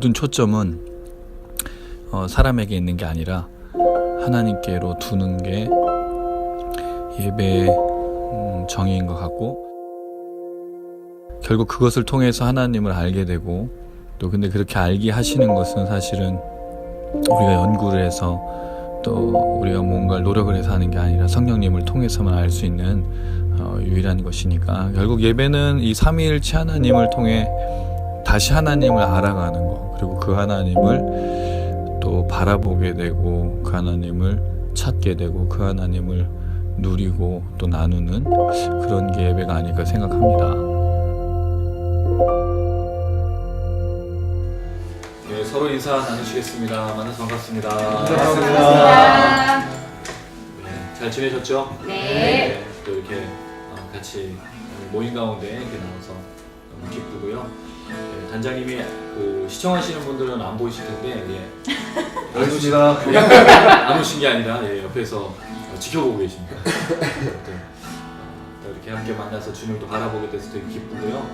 모든 초점은 사람에게 있는 게 아니라 하나님께로 두는 게 예배의 정의인 것 같고, 결국 그것을 통해서 하나님을 알게 되고, 또 근데 그렇게 알게 하시는 것은 사실은 우리가 연구를 해서 또 우리가 뭔가를 노력을 해서 하는 게 아니라 성령님을 통해서만 알 수 있는 유일한 것이니까, 결국 예배는 이 삼위일체 하나님을 통해 다시 하나님을 알아가는 거, 그리고 그 하나님을 또 바라보게 되고 그 하나님을 찾게 되고 그 하나님을 누리고 또 나누는 그런 게 예배가 아닐까 생각합니다. 네, 서로 인사 나누시겠습니다. 만나서 반갑습니다. 반갑습니다. 네, 잘 지내셨죠? 네. 또 이렇게 같이 모임 가운데 이렇게 나와서 너무 기쁘고요. 네, 단장님이 그 시청하시는 분들은 안 보이실 텐데, 안 오신 게 아니라 옆에서 지켜보고 계십니다. 또 이렇게 함께 만나서 주님을 또 바라보게 돼서 되게 기쁘고요.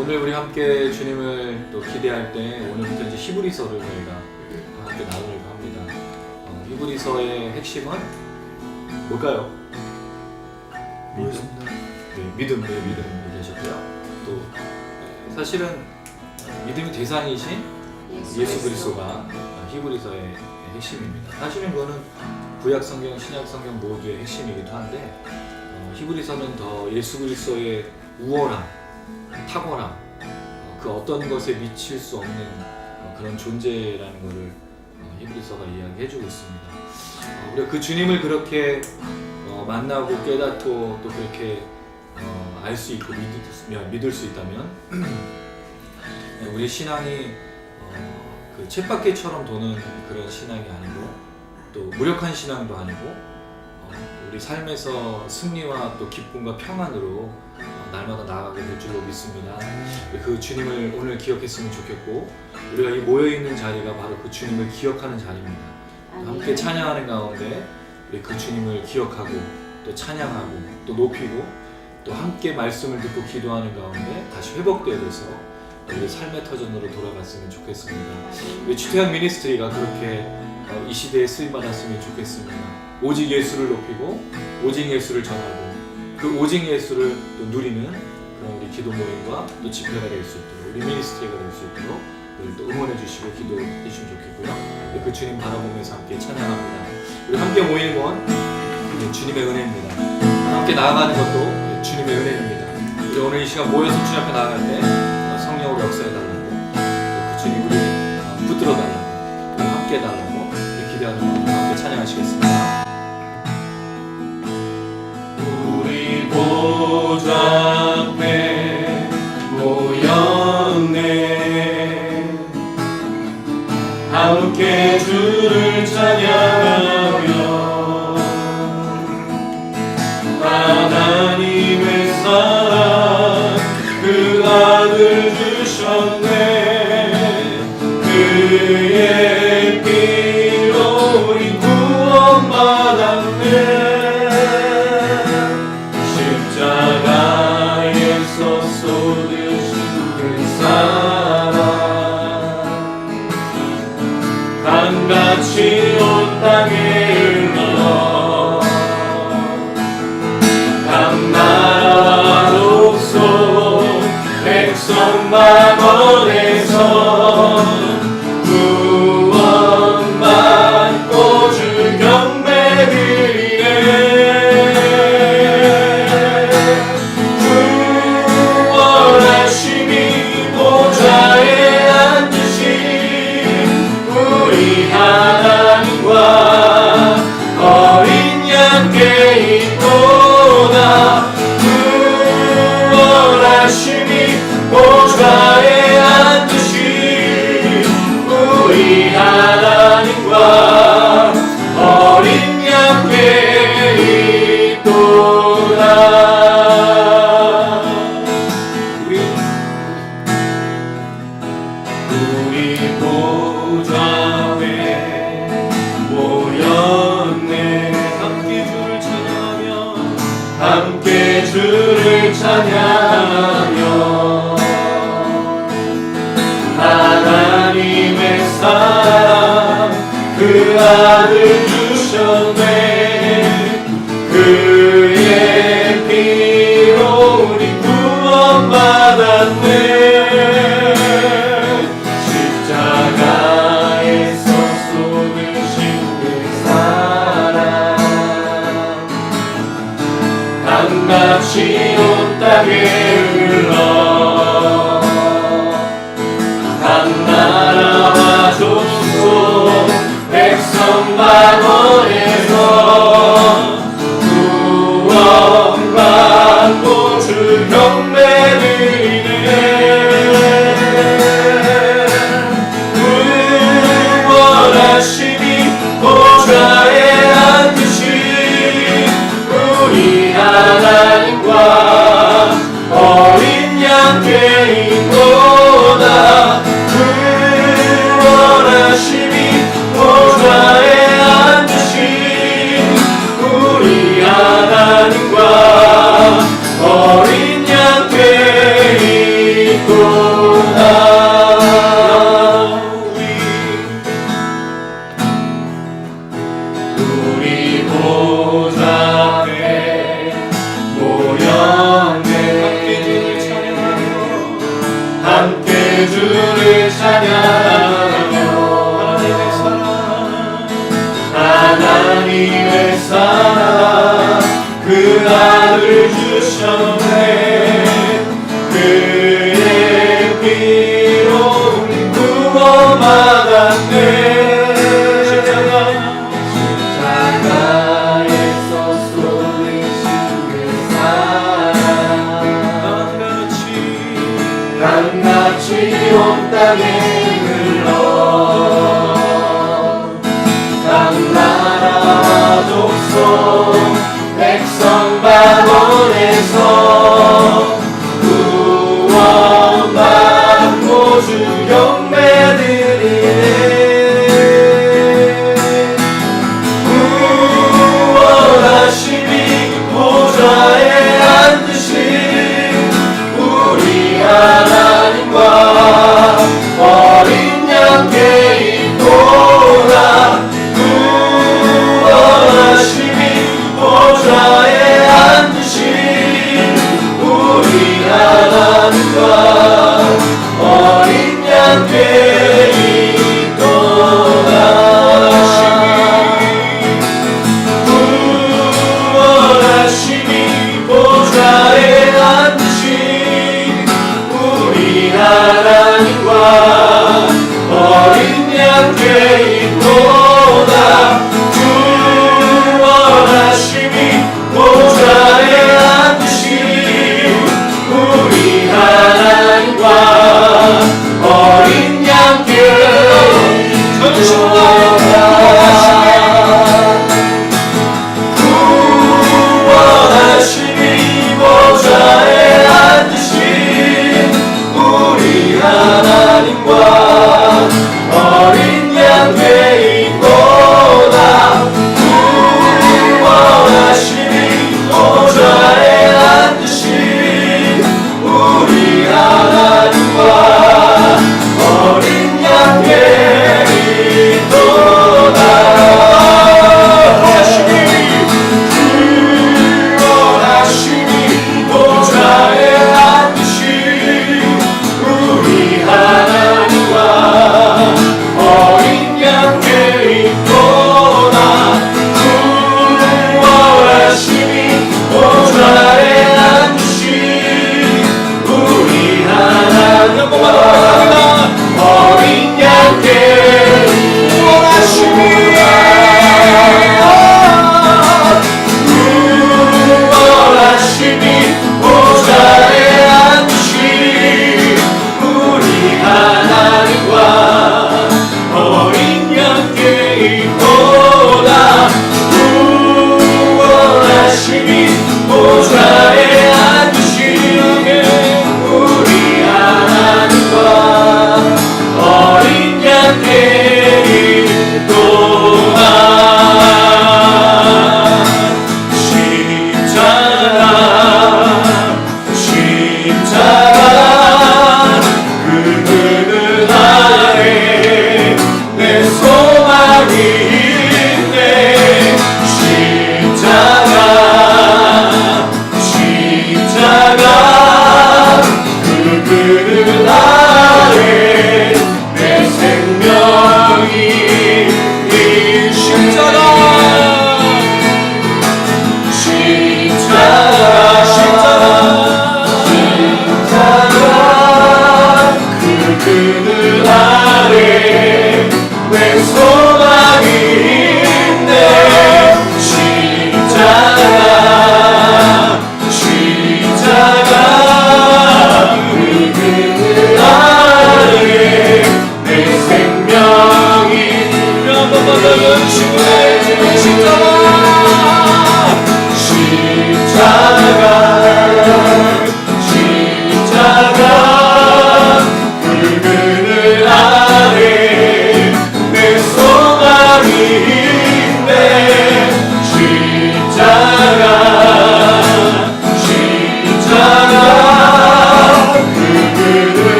오늘 우리 함께 주님을 또 기대할 때 오늘부터 이제 히브리서를 저희가 함께 나누려고 합니다. 히브리서의 핵심은 뭘까요? 믿음 얘기하셨고요. 또 사실은 믿음의 대상이신 예수 그리스도가 히브리서의 핵심입니다. 사실은 그거는 구약 성경, 신약 성경 모두의 핵심이기도 한데, 히브리서는 더 예수 그리스도의 우월함, 탁월함, 그 어떤 것에 미칠 수 없는 그런 존재라는 것을 히브리서가 이야기해주고 있습니다. 우리가 그 주님을 그렇게 만나고 깨닫고 또 그렇게 알 수 있고 믿을 수 있다면 우리 신앙이 그 쳇바퀴처럼 도는 그런 신앙이 아니고, 또 무력한 신앙도 아니고, 우리 삶에서 승리와 또 기쁨과 평안으로 날마다 나아가게 될 줄로 믿습니다. 그 주님을 오늘 기억했으면 좋겠고, 우리가 이 모여있는 자리가 바로 그 주님을 기억하는 자리입니다. 함께 찬양하는 가운데 우리 그 주님을 기억하고 또 찬양하고 또 높이고 또 함께 말씀을 듣고 기도하는 가운데 다시 회복되어 돼서 우리 삶의 터전으로 돌아갔으면 좋겠습니다. 우리 주태양 미니스트리가 그렇게 이 시대에 쓰임받았으면 좋겠습니다. 오직 예수를 높이고 오직 예수를 전하고 그 오직 예수를 또 누리는 그런 우리 기도 모임과 또 집회가 될 수 있도록, 우리 미니스트리가 될 수 있도록 우리 또 응원해 주시고 기도해 주시면 좋겠고요. 그 주님 바라보면서 함께 찬양합니다. 우리 함께 모이는 건 주님의 은혜입니다. 함께 나아가는 것도 주님의 은혜입니다. 우리 오늘 이 시간 모여서 주님 앞에 나아갈 때 성령으로 역사해달라고, 그 주님 우리 붙들어달라고, 우리 함께 해달라고 기대하는 마음으로 함께 찬양하시겠습니다. 우리 보좌 앞에 모였네. 함께 주를 찬양하며 하나님의 사랑 그 아들 주셨네. 그의 피로 우리 구원받았네. 십자가에서 쏟으신 그 사랑 강같이 온 땅에 흘러 나라와 족속 백성 만원에서 구원받고 주 경배 드리네. 구원하심이 보좌에 앉으신 우리 하나님과 어린 양께 있도다. 구원하심이 보좌에 앉으신 우리 하나님과 어린 양께 있도다. 우리 보좌에 그 아들 주셨네. 그의 피로 우리 구원받았네. 십자가에서 쏟으신 그 사랑 강같이 온 땅에 흘러 각 나라와 족속 백성 만원에서 구원받고 주 경배드리네. 구원하심이 보좌에 앉으신 우리 하나님과 어린 양께인도다. 구원하심이 보좌에 앉으신 우리 하나님과 어린 양께인도다. 우리 보좌 앞에 모였네. 함께 주를 찬양하며 하나님의 사랑 그 아들 주셨네. 그의 피로 우리 구원받았네. 십자가에서 쏟으신 그 사랑 강같이 온 땅에 흘러 각 나라와 족속 백성 만원에서 구원받고 주 경배드리네. 구원하심이 보좌에 앉으신 우리 하나님과 어린 양께인도다. 구원하심이 보좌에 앉으신 우리 하나님과 어린 양께인도다. 구원하심이 보좌에 앉으신 우리 하나님과 어린 양께인도다. 구원하심이 보좌에 앉으신 우리 하나님과 어린 양께인도다. 구원하심이 보좌에 앉으신 우리 하나님과 어린 양께인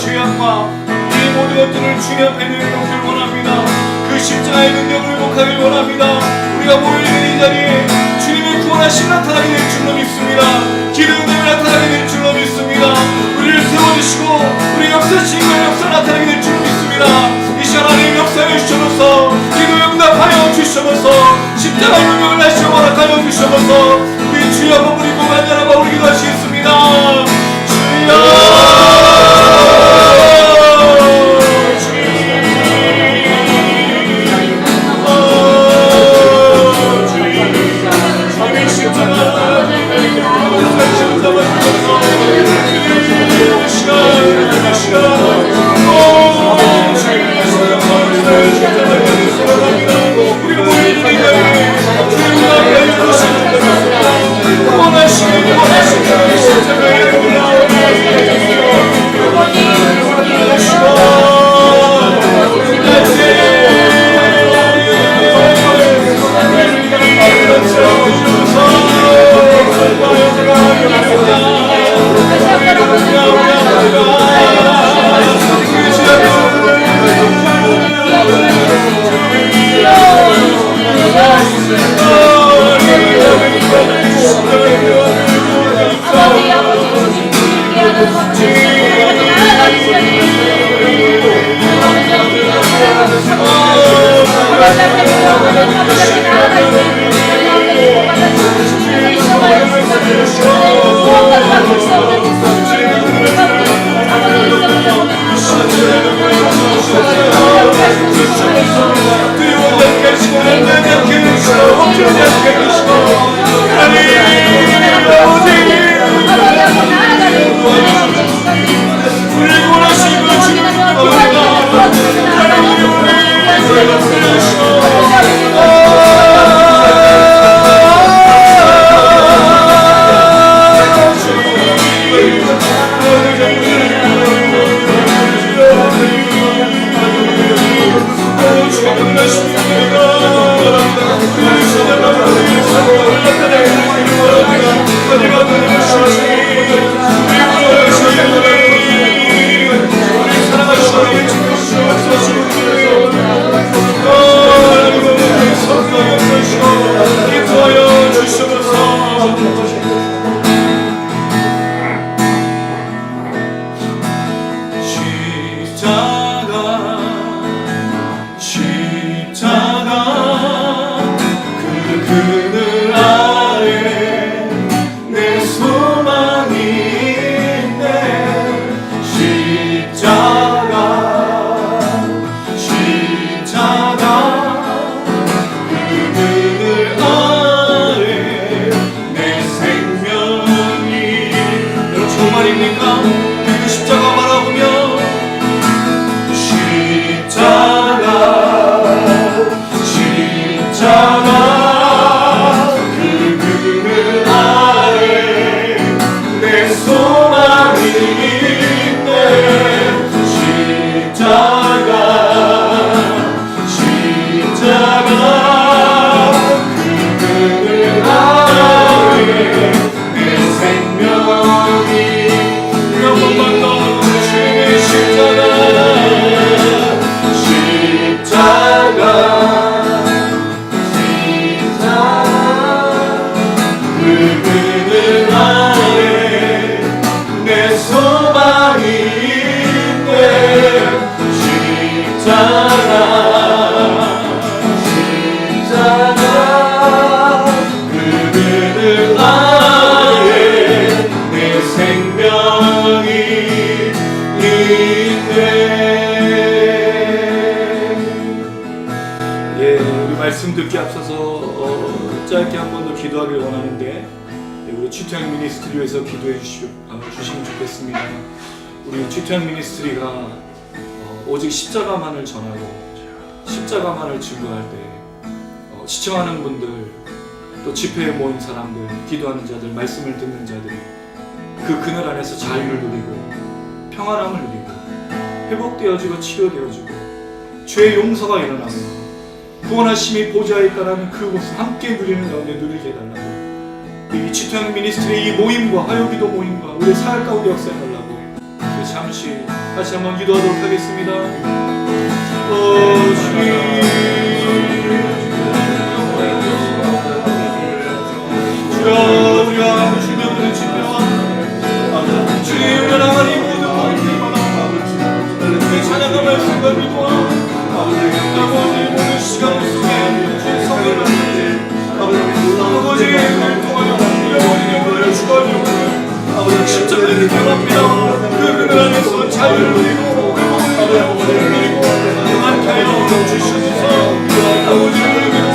죄악과 이 모든 것들을 주님 앞에 내려놓기를 원합니다. 그 십자가의 능력을 회복하길 원합니다. 우리가 모여있는 이 자리에 주님의 구원하심 나타나게 될 줄로 믿습니다. 기도응답이 나타나게 될 줄로 믿습니다. 우리를 세워주시고 우리 역사하시는 역사 나타나게 될 줄로 믿습니다. 이 시간 하나님 역사해 주셔서 기도응답하여 주셔서 십자가의 능력을 다시 허락하여 주셔서 우리 주여 한번 우리 고만나라고 우리 기도하시겠습니다. 주여 Oh 예, 우리 말씀 듣기 앞서서 짧게 한 번 더 기도하길 원하는데 우리 취토양 미니스트리에서 기도해 주시면 좋겠습니다. 우리 취토양 미니스트리가 오직 십자가만을 전하고 십자가만을 증거할 때 시청하는 분들, 또 집회에 모인 사람들, 기도하는 자들, 말씀을 듣는 자들이 그 그늘 안에서 자유를 누리고 평안함을 누리고 회복되어지고 치료되어지고 죄의 용서가 일어나며 구원하심이 보좌에 있다는 그곳을 함께 누리는 가운데 누리게 해달라고, 이 취토양 미니스트리 이 모임과 화요기도 모임과 우리 사역 가운데 역사해달라고 우리 잠시 다시 한번 기도하도록 하겠습니다. 주여, 우리가 주님의 집회와 주님의 하나님 모든 우리 찬양과 말씀과 믿음과 아버지 모든 시간 속에 주의 성령을 아버지를 통하여 우리의 주관을 십자가를 기억합니다. 그 그늘 안에서 자유를 누리고 회복을 누리고 그만 하여 주시옵소서. 아버지를 믿고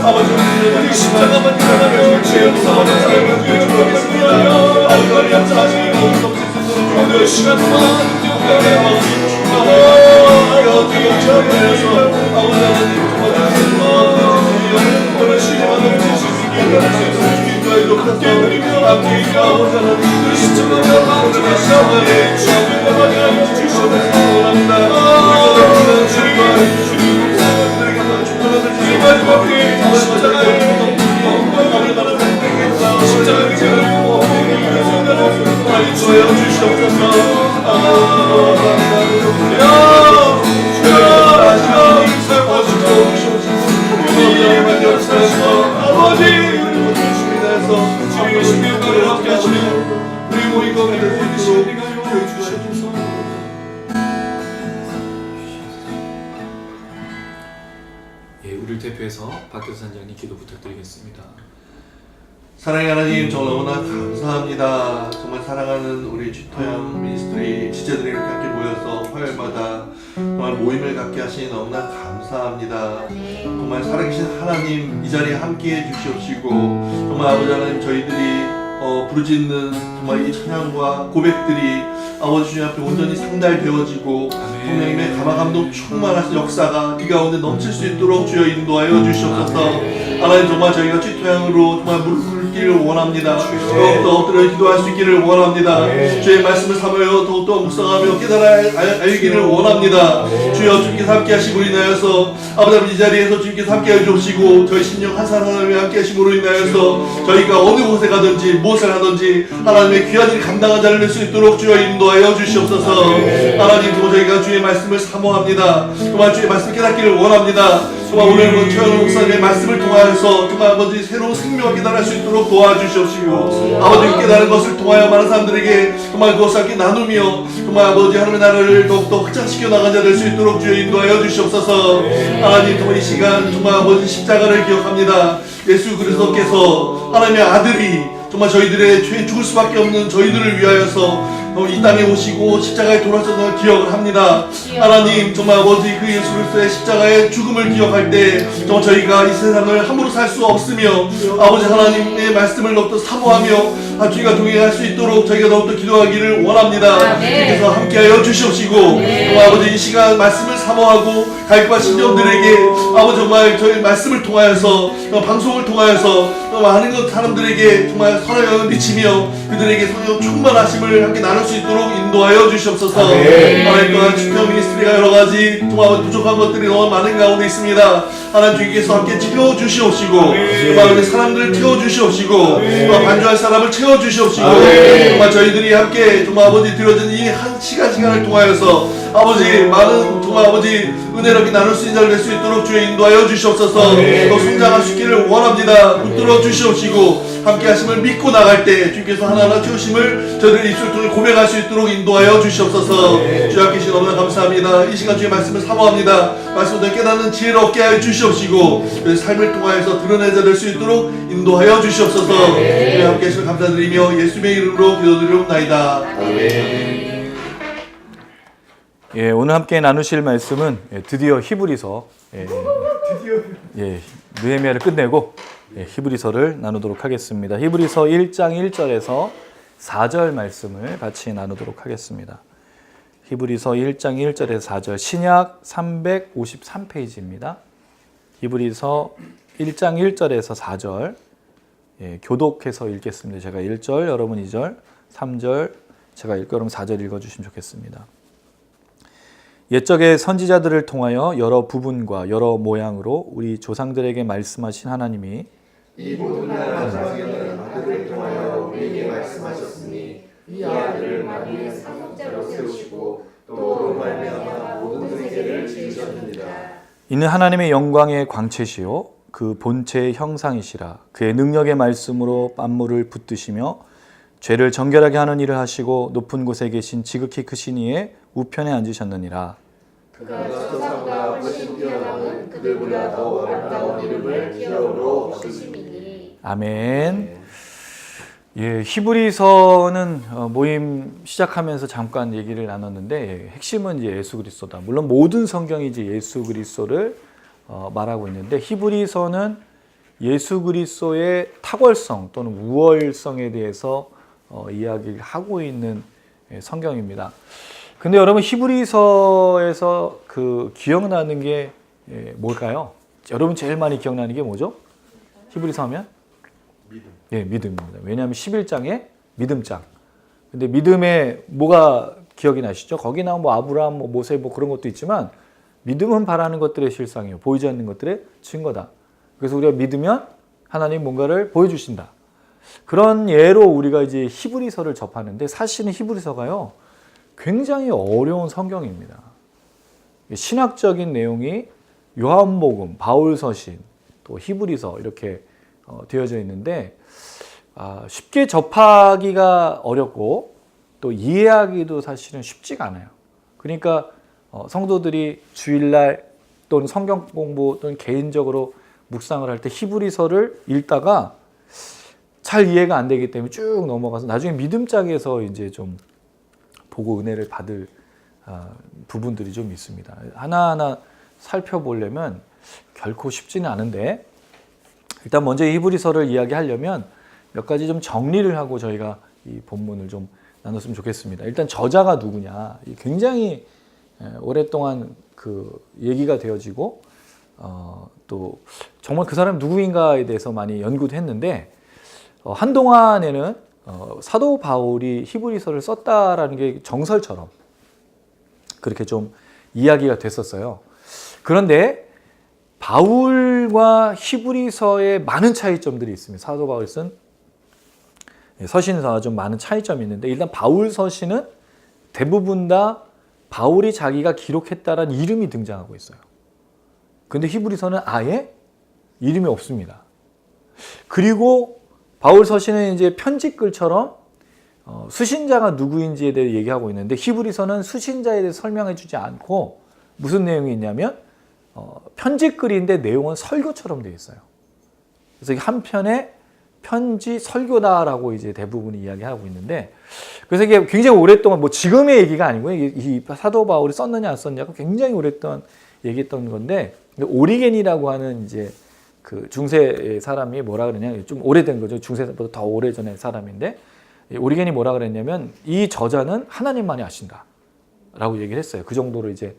아버지 우리 십자가만 일어나며 죄의 무서워하는 삶을 주의하여 아버지 약자하시니 오늘 시간 동안 어떻게 역사하면서 아버지 오늘 시간을 주님과의 함께 누리며 함께 있고 그 십자가를 마음속에 샤워해 주님의 마지막에 주시옵소서. 원합니다. 주님 마지막에 십자가를 빨리 주여 주시옵소서. 아버지 주님의 십자가를 함께 하시며 우리 모인 가운데 모이시는 이가 용서해 주시옵소서. 예, 우리를 대표해서 박교수 선장님 기도 부탁드리겠습니다. 사랑의 하나님, 정말 너무나 감사합니다. 정말 사랑하는 우리 취토양 미니스트리 지체들이 이렇게 함께 모여서 화요일마다 정말 모임을 갖게 하시니 너무나 감사합니다. 정말 살아계신 하나님 이 자리에 함께해 주시옵시고 정말 아버지 하나님 저희들이 부르짖는 정말 이 찬양과 고백들이 아버지 주님 앞에 온전히 상달되어지고 성령님의 감화감동 충만하신 역사가 이 가운데 넘칠 수 있도록 주여 인도하여 주시옵소서. 하나님 정말 저희가 취토양으로 정말 물기를 원합니다. 더욱더 엎드려 기도할 수 있기를 원합니다. 주의 말씀을 삼으여 더욱더 묵상하며 깨달아 알기를 원합니다. 주여 주님께서 함께 하시고 인하여서 아버지 이 자리에서 주님께서 함께 해주시고 저희 심령 한 사람 하나님이 함께 하심으로 인하여서 저희가 어느 곳에 가든지 무엇을 하든지 하나님의 귀한 일 감당한 자를 낼 수 있도록 주여 인도하여 주시옵소서. 하나님 정말 저희가 주의 말씀을 사모합니다. 정말 주의 말씀 깨닫기를 원합니다. 정말 오늘 최현우 목사님의 말씀을 통하여서 정말 아버지 새로운 생명을 깨달을 수 있도록 도와주시옵시고 아버지 깨달은 것을 통하여 많은 사람들에게 정말 그것을 함께 나누며 정말 아버지 하나님의 나라를 더욱더 확장시켜 나간 자 될 수 있도록 주여 인도하여 주시옵소서. 하나님 정말 이 시간 정말 아버지 십자가를 기억합니다. 예수 그리스도께서 하나님의 아들이 정말 저희들의 죄 죽을 수밖에 없는 저희들을 위하여서 이 땅에 오시고 십자가에 돌아서서 기억을 합니다. 하나님 정말 아버지 그 예수 그리스도의 십자가의 죽음을 기억할 때 정말 저희가 이 세상을 함부로 살 수 없으며 아버지 하나님의 말씀을 더욱더 사모하며 주님과 동행할 수 있도록 저희가 더욱더 기도하기를 원합니다. 주께서 함께하여 주시옵시고 정말 아버지 이 시간 말씀을 사모하고 가입과 신령들에게 아버지 정말 저희 말씀을 통하여서 방송을 통하여서 많은 것 사람들에게 정말 선한 영향을 미치며 그들에게 성령 충만하심을 함께 나눌 수 있도록 인도하여 주시옵소서. 하나님 또한 취토양 미니스트리가 여러 가지 정말 부족한 것들이 너무 많은 가운데 있습니다. 하나님 주께서 함께 채워주시옵시고 정말 사람들을 채워주시옵시고 반주할 사람을 채워주시옵시고 정말 저희들이 함께 정말 아버지 드려진 이 한 시간을 통하여서 아버지 많은 정말 아버지 은혜롭게 나눌 수 있는 자를 낼 수 있도록 주의 인도하여 주시옵소서. 더 성장할 수 있기를 원합니다. 붙들어 주시옵시고 함께 하심을 믿고 나갈 때 주께서 하나하나 채우심을 저희들 입술 통해 고백할 수 있도록 인도하여 주시옵소서. 주 함께 계신 너무나 감사합니다. 이 시간 주의 말씀을 사모합니다. 말씀을 깨닫는 지혜를 얻게 하여 주시옵소서. 주시옵시고 그 삶을 통하여서 드러내자 될 수 있도록 인도하여 주시옵소서. 우리 함께 해주셔서 감사드리며 예수님의 이름으로 기도드리옵나이다. 아멘. 예, 오늘 함께 나누실 말씀은 드디어 히브리서 느헤미야를 끝내고 히브리서를 나누도록 하겠습니다. 히브리서 1장 1절에서 4절 말씀을 같이 나누도록 하겠습니다. 히브리서 1장 1절에서 4절 신약 353페이지입니다. 히브리서 1장 1절에서 4절 교독해서 읽겠습니다. 제가 1절, 여러분 2절, 3절 제가 읽고 여러분 4절 읽어주시면 좋겠습니다. 옛적의 선지자들을 통하여 여러 부분과 여러 모양으로 우리 조상들에게 말씀하신 하나님이 이 모든 마지막에는 아들을 통하여 우리에게 말씀하셨으니 이 아들을 만유의 사역자로 세우시고 또 말미암아 모든 세계를 지으셨느니라. 이는 하나님의 영광의 광채시요 그 본체의 형상이시라. 그의 능력의 말씀으로 만물을 붙드시며 죄를 정결하게 하는 일을 하시고 높은 곳에 계신 지극히 크신 이의 우편에 앉으셨느니라. 그가 천사보다 훨씬 뛰어남은 그들보다 더 아름다운 이름을 기업으로 얻으심이니. 아멘. 예, 히브리서는 모임 시작하면서 잠깐 얘기를 나눴는데 핵심은 이제 예수 그리스도다. 물론 모든 성경이 이제 예수 그리스도를 말하고 있는데 히브리서는 예수 그리스도의 탁월성 또는 우월성에 대해서 이야기를 하고 있는 성경입니다. 근데 여러분 히브리서에서 그 기억나는 게 뭘까요? 여러분 제일 많이 기억나는 게 뭐죠? 히브리서 하면? 믿음. 예, 믿음입니다. 왜냐하면 11장에 믿음장. 근데 믿음에 뭐가 기억이 나시죠? 거기 나온 뭐 아브라함, 뭐 모세 뭐 그런 것도 있지만 믿음은 바라는 것들의 실상이요. 보이지 않는 것들의 증거다. 그래서 우리가 믿으면 하나님 뭔가를 보여주신다. 그런 예로 우리가 이제 히브리서를 접하는데 사실은 히브리서가요. 굉장히 어려운 성경입니다. 신학적인 내용이 요한복음, 바울서신, 또 히브리서 이렇게 되어져 있는데 쉽게 접하기가 어렵고 또 이해하기도 사실은 쉽지가 않아요. 그러니까 성도들이 주일날 또는 성경 공부 또는 개인적으로 묵상을 할 때 히브리서를 읽다가 잘 이해가 안 되기 때문에 쭉 넘어가서 나중에 믿음장에서 이제 좀 보고 은혜를 받을 부분들이 좀 있습니다. 하나하나 살펴보려면 결코 쉽지는 않은데 일단 먼저 히브리서를 이야기하려면 몇 가지 좀 정리를 하고 저희가 이 본문을 좀 나눴으면 좋겠습니다. 일단 저자가 누구냐 굉장히 오랫동안 그 얘기가 되어지고 또 정말 그 사람 누구인가에 대해서 많이 연구도 했는데 한동안에는 사도 바울이 히브리서를 썼다라는 게 정설처럼 그렇게 좀 이야기가 됐었어요. 그런데 바울과 히브리서에 많은 차이점들이 있습니다. 사도 바울이 쓴 서신서와 좀 많은 차이점이 있는데 일단 바울 서신은 대부분 다 바울이 자기가 기록했다라는 이름이 등장하고 있어요. 그런데 히브리서는 아예 이름이 없습니다. 그리고 바울 서신은 이제 편지글처럼 수신자가 누구인지에 대해 얘기하고 있는데 히브리서는 수신자에 대해 설명해 주지 않고 무슨 내용이 있냐면 편지글인데 내용은 설교처럼 되어 있어요. 그래서 한 편의 편지 설교다라고 이제 대부분이 이야기하고 있는데 그래서 이게 굉장히 오랫동안 뭐 지금의 얘기가 아니고요. 이 사도 바울이 썼느냐 안 썼느냐가 굉장히 오랫동안 얘기했던 건데 오리겐이라고 하는 이제 그 중세 사람이 뭐라 그러냐 좀 오래된 거죠. 중세보다 더 오래전의 사람인데 오리겐이 뭐라 그랬냐면 이 저자는 하나님만이 아신다라고 얘기를 했어요. 그 정도로 이제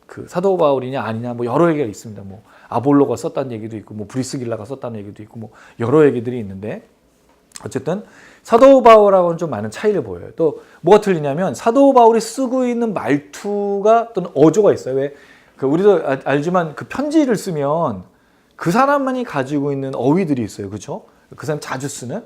그 사도 바울이냐 아니냐 뭐 여러 얘기가 있습니다. 뭐 아볼로가 썼다는 얘기도 있고 뭐 브리스길라가 썼다는 얘기도 있고 뭐 여러 얘기들이 있는데 어쨌든 사도 바울하고는 좀 많은 차이를 보여요. 또 뭐가 틀리냐면 사도 바울이 쓰고 있는 말투가 또는 어조가 있어요. 왜? 그 우리도 알지만 그 편지를 쓰면 그 사람만이 가지고 있는 어휘들이 있어요. 그렇죠? 그 사람 자주 쓰는.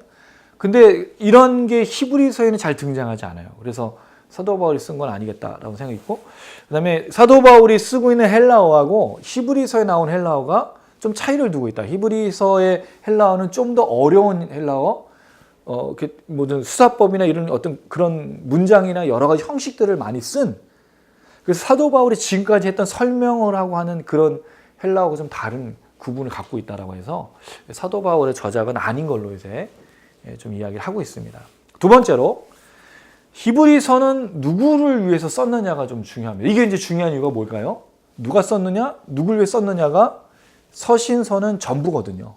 근데 이런 게 히브리서에는 잘 등장하지 않아요. 그래서 사도 바울이 쓴 건 아니겠다라고 생각했고 그다음에 사도 바울이 쓰고 있는 헬라어하고 히브리서에 나온 헬라어가 좀 차이를 두고 있다. 히브리서의 헬라어는 좀 더 어려운 헬라어, 모든 수사법이나 이런 어떤 그런 문장이나 여러 가지 형식들을 많이 쓴 그래서 사도 바울이 지금까지 했던 설명을 하고 하는 그런 헬라어가 좀 다른 구분을 갖고 있다라고 해서 사도 바울의 저작은 아닌 걸로 이제 좀 이야기를 하고 있습니다. 두 번째로 히브리서는 누구를 위해서 썼느냐가 좀 중요합니다. 이게 이제 중요한 이유가 뭘까요? 누가 썼느냐, 누구를 위해 썼느냐가 서신서는 전부거든요.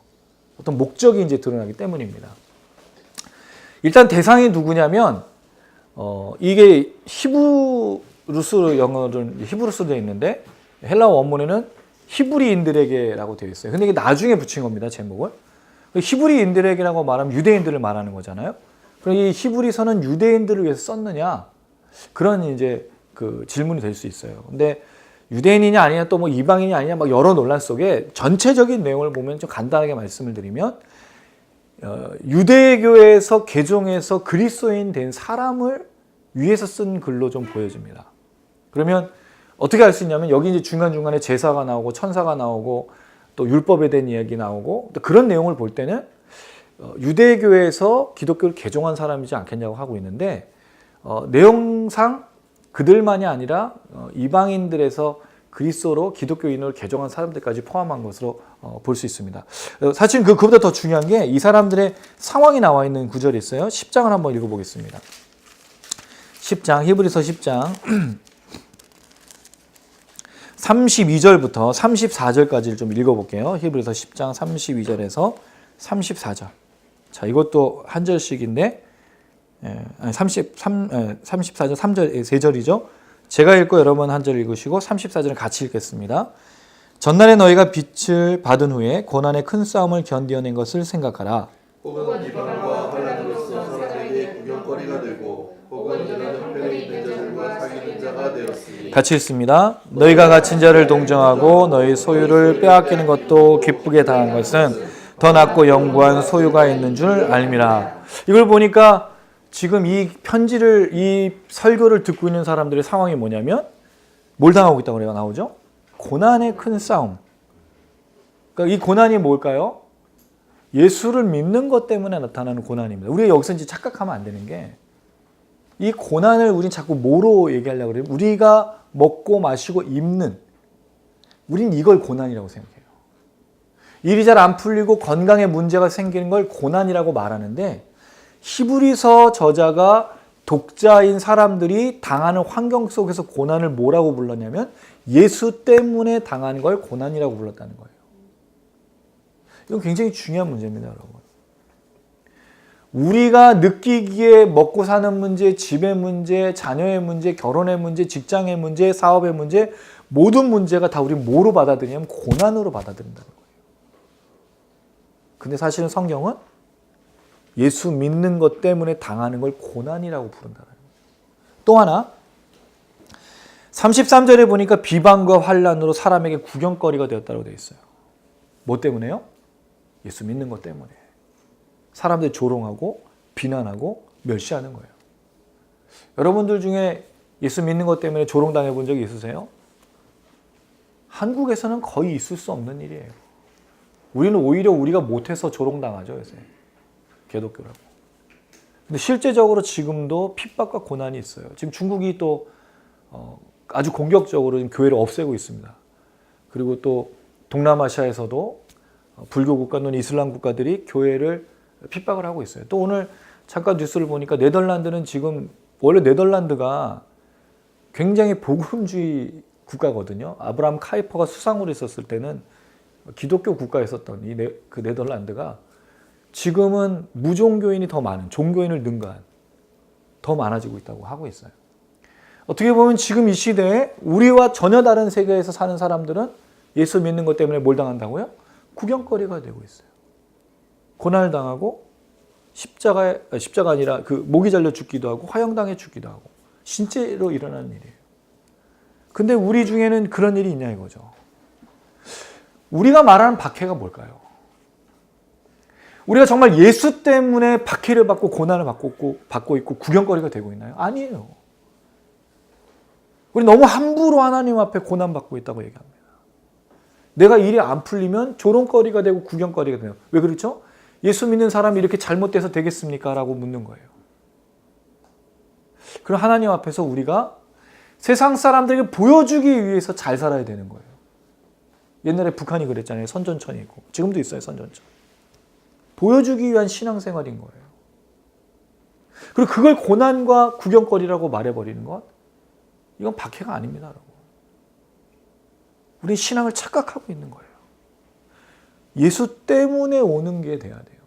어떤 목적이 이제 드러나기 때문입니다. 일단 대상이 누구냐면 이게 히브루스로 영어는 히브루스로 되어 있는데 헬라어 원문에는 히브리인들에게라고 되어 있어요. 근데 이게 나중에 붙인 겁니다, 제목을. 히브리인들에게라고 말하면 유대인들을 말하는 거잖아요. 그럼 이 히브리서는 유대인들을 위해서 썼느냐? 그런 이제 그 질문이 될 수 있어요. 근데 유대인이냐 아니냐 또 뭐 이방인이 아니냐 막 여러 논란 속에 전체적인 내용을 보면 좀 간단하게 말씀을 드리면 유대교에서 개종해서 그리스도인 된 사람을 위해서 쓴 글로 좀 보여집니다. 그러면 어떻게 알 수 있냐면 여기 이제 중간중간에 제사가 나오고 천사가 나오고 또 율법에 대한 이야기 나오고 또 그런 내용을 볼 때는 유대교에서 기독교를 개종한 사람이지 않겠냐고 하고 있는데 내용상 그들만이 아니라 이방인들에서 그리스도로 기독교인으로 개종한 사람들까지 포함한 것으로 볼 수 있습니다. 사실 그보다 더 중요한 게 이 사람들의 상황이 나와 있는 구절이 있어요. 10장을 한번 읽어보겠습니다. 10장, 히브리서 10장 32절부터 34절까지를 좀 읽어볼게요. 히브리서 10장 32절에서 34절. 자, 이것도 한 절씩인데 34절 3절 3절이죠. 제가 읽고 여러분 한 절 읽으시고 34절은 같이 읽겠습니다. 전날에 너희가 빛을 받은 후에 고난의 큰 싸움을 견디어낸 것을 생각하라. 혹은 비방과 환난으로서 사람에게 구경거리가 되고 혹은 이런 형편에 있는 자들과 사귀는 자가 되었으니 같이 읽습니다. 너희가 갇힌 자를 동정하고 너희 소유를 빼앗기는 것도 기쁘게 당한 것은 더 낫고 영구한 소유가 있는 줄 알미라. 이걸 보니까 지금 이 편지를 이 설교를 듣고 있는 사람들의 상황이 뭐냐면 뭘 당하고 있다고 나오죠? 고난의 큰 싸움. 그러니까 이 고난이 뭘까요? 예수를 믿는 것 때문에 나타나는 고난입니다. 우리가 여기서 이제 착각하면 안 되는 게 이 고난을 우린 자꾸 뭐로 얘기하려고 그래요? 우리가 먹고 마시고 입는 우린 이걸 고난이라고 생각해요. 일이 잘 안 풀리고 건강에 문제가 생기는 걸 고난이라고 말하는데 히브리서 저자가 독자인 사람들이 당하는 환경 속에서 고난을 뭐라고 불렀냐면 예수 때문에 당하는 걸 고난이라고 불렀다는 거예요. 이건 굉장히 중요한 문제입니다, 여러분. 우리가 느끼기에 먹고 사는 문제, 집의 문제, 자녀의 문제, 결혼의 문제, 직장의 문제, 사업의 문제 모든 문제가 다 우리 뭐로 받아들이냐면 고난으로 받아들인다는 거예요. 근데 사실은 성경은 예수 믿는 것 때문에 당하는 걸 고난이라고 부른다는 거예요. 또 하나 33절에 보니까 비방과 환난으로 사람에게 구경거리가 되었다고 되어 있어요. 뭐 때문에요? 예수 믿는 것 때문에. 사람들이 조롱하고 비난하고 멸시하는 거예요. 여러분들 중에 예수 믿는 것 때문에 조롱당해 본 적이 있으세요? 한국에서는 거의 있을 수 없는 일이에요. 우리는 오히려 우리가 못해서 조롱당하죠, 요새. 기독교라고. 근데 실제적으로 지금도 핍박과 고난이 있어요. 지금 중국이 또 아주 공격적으로 교회를 없애고 있습니다. 그리고 또 동남아시아에서도 불교 국가 또는 이슬람 국가들이 교회를 핍박을 하고 있어요. 또 오늘 잠깐 뉴스를 보니까 네덜란드는 지금 원래 네덜란드가 굉장히 복음주의 국가거든요. 아브라함 카이퍼가 수상으로 있었을 때는 기독교 국가였었던 그 네덜란드가 지금은 무종교인이 더 많은, 종교인을 능가한 더 많아지고 있다고 하고 있어요. 어떻게 보면 지금 이 시대에 우리와 전혀 다른 세계에서 사는 사람들은 예수 믿는 것 때문에 뭘 당한다고요? 구경거리가 되고 있어요. 고난을 당하고 십자가 아니라 그 목이 잘려 죽기도 하고 화형당해 죽기도 하고 실제로 일어나는 일이에요. 근데 우리 중에는 그런 일이 있냐 이거죠. 우리가 말하는 박해가 뭘까요? 우리가 정말 예수 때문에 박해를 받고 고난을 받고 있고 구경거리가 되고 있나요? 아니에요. 우리 너무 함부로 하나님 앞에 고난받고 있다고 얘기합니다. 내가 일이 안 풀리면 조롱거리가 되고 구경거리가 돼요. 왜 그렇죠? 예수 믿는 사람이 이렇게 잘못돼서 되겠습니까? 라고 묻는 거예요. 그럼 하나님 앞에서 우리가 세상 사람들에게 보여주기 위해서 잘 살아야 되는 거예요. 옛날에 북한이 그랬잖아요. 선전천이 있고. 지금도 있어요, 선전천. 보여주기 위한 신앙생활인 거예요. 그리고 그걸 고난과 구경거리라고 말해버리는 것, 이건 박해가 아닙니다, 여러분. 우리 신앙을 착각하고 있는 거예요. 예수 때문에 오는 게 돼야 돼요.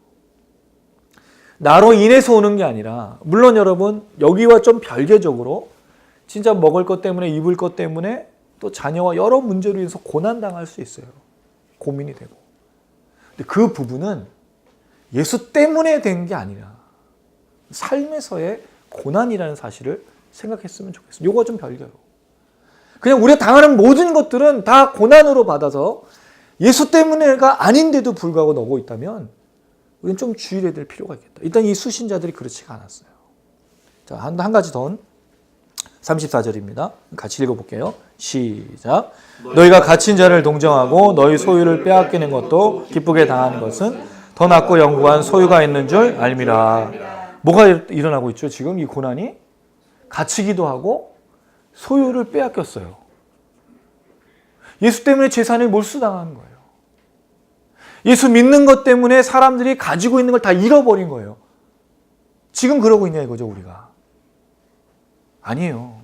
나로 인해서 오는 게 아니라, 물론 여러분 여기와 좀 별개적으로 진짜 먹을 것 때문에, 입을 것 때문에, 또 자녀와 여러 문제로 인해서 고난당할 수 있어요. 고민이 되고. 근데 그 부분은 예수 때문에 된 게 아니라 삶에서의 고난이라는 사실을 생각했으면 좋겠어요. 요거 좀 별개로. 그냥 우리가 당하는 모든 것들은 다 고난으로 받아서 예수 때문에가 아닌데도 불구하고 오고 있다면 우리는 좀 주의해야 될 필요가 있겠다. 일단 이 수신자들이 그렇지가 않았어요. 자, 한 가지 더 34절입니다. 같이 읽어볼게요. 시작. 너희가 갇힌 자를 동정하고 너희 소유를 빼앗기는 것도 기쁘게 당하는 것은 더 낫고 영구한 소유가 있는 줄 알미라. 뭐가 일어나고 있죠? 지금 이 고난이 갇히기도 하고 소유를 빼앗겼어요. 예수 때문에 재산이 몰수당하는 거예요. 예수 믿는 것 때문에 사람들이 가지고 있는 걸 다 잃어버린 거예요. 지금 그러고 있냐 이거죠, 우리가. 아니에요.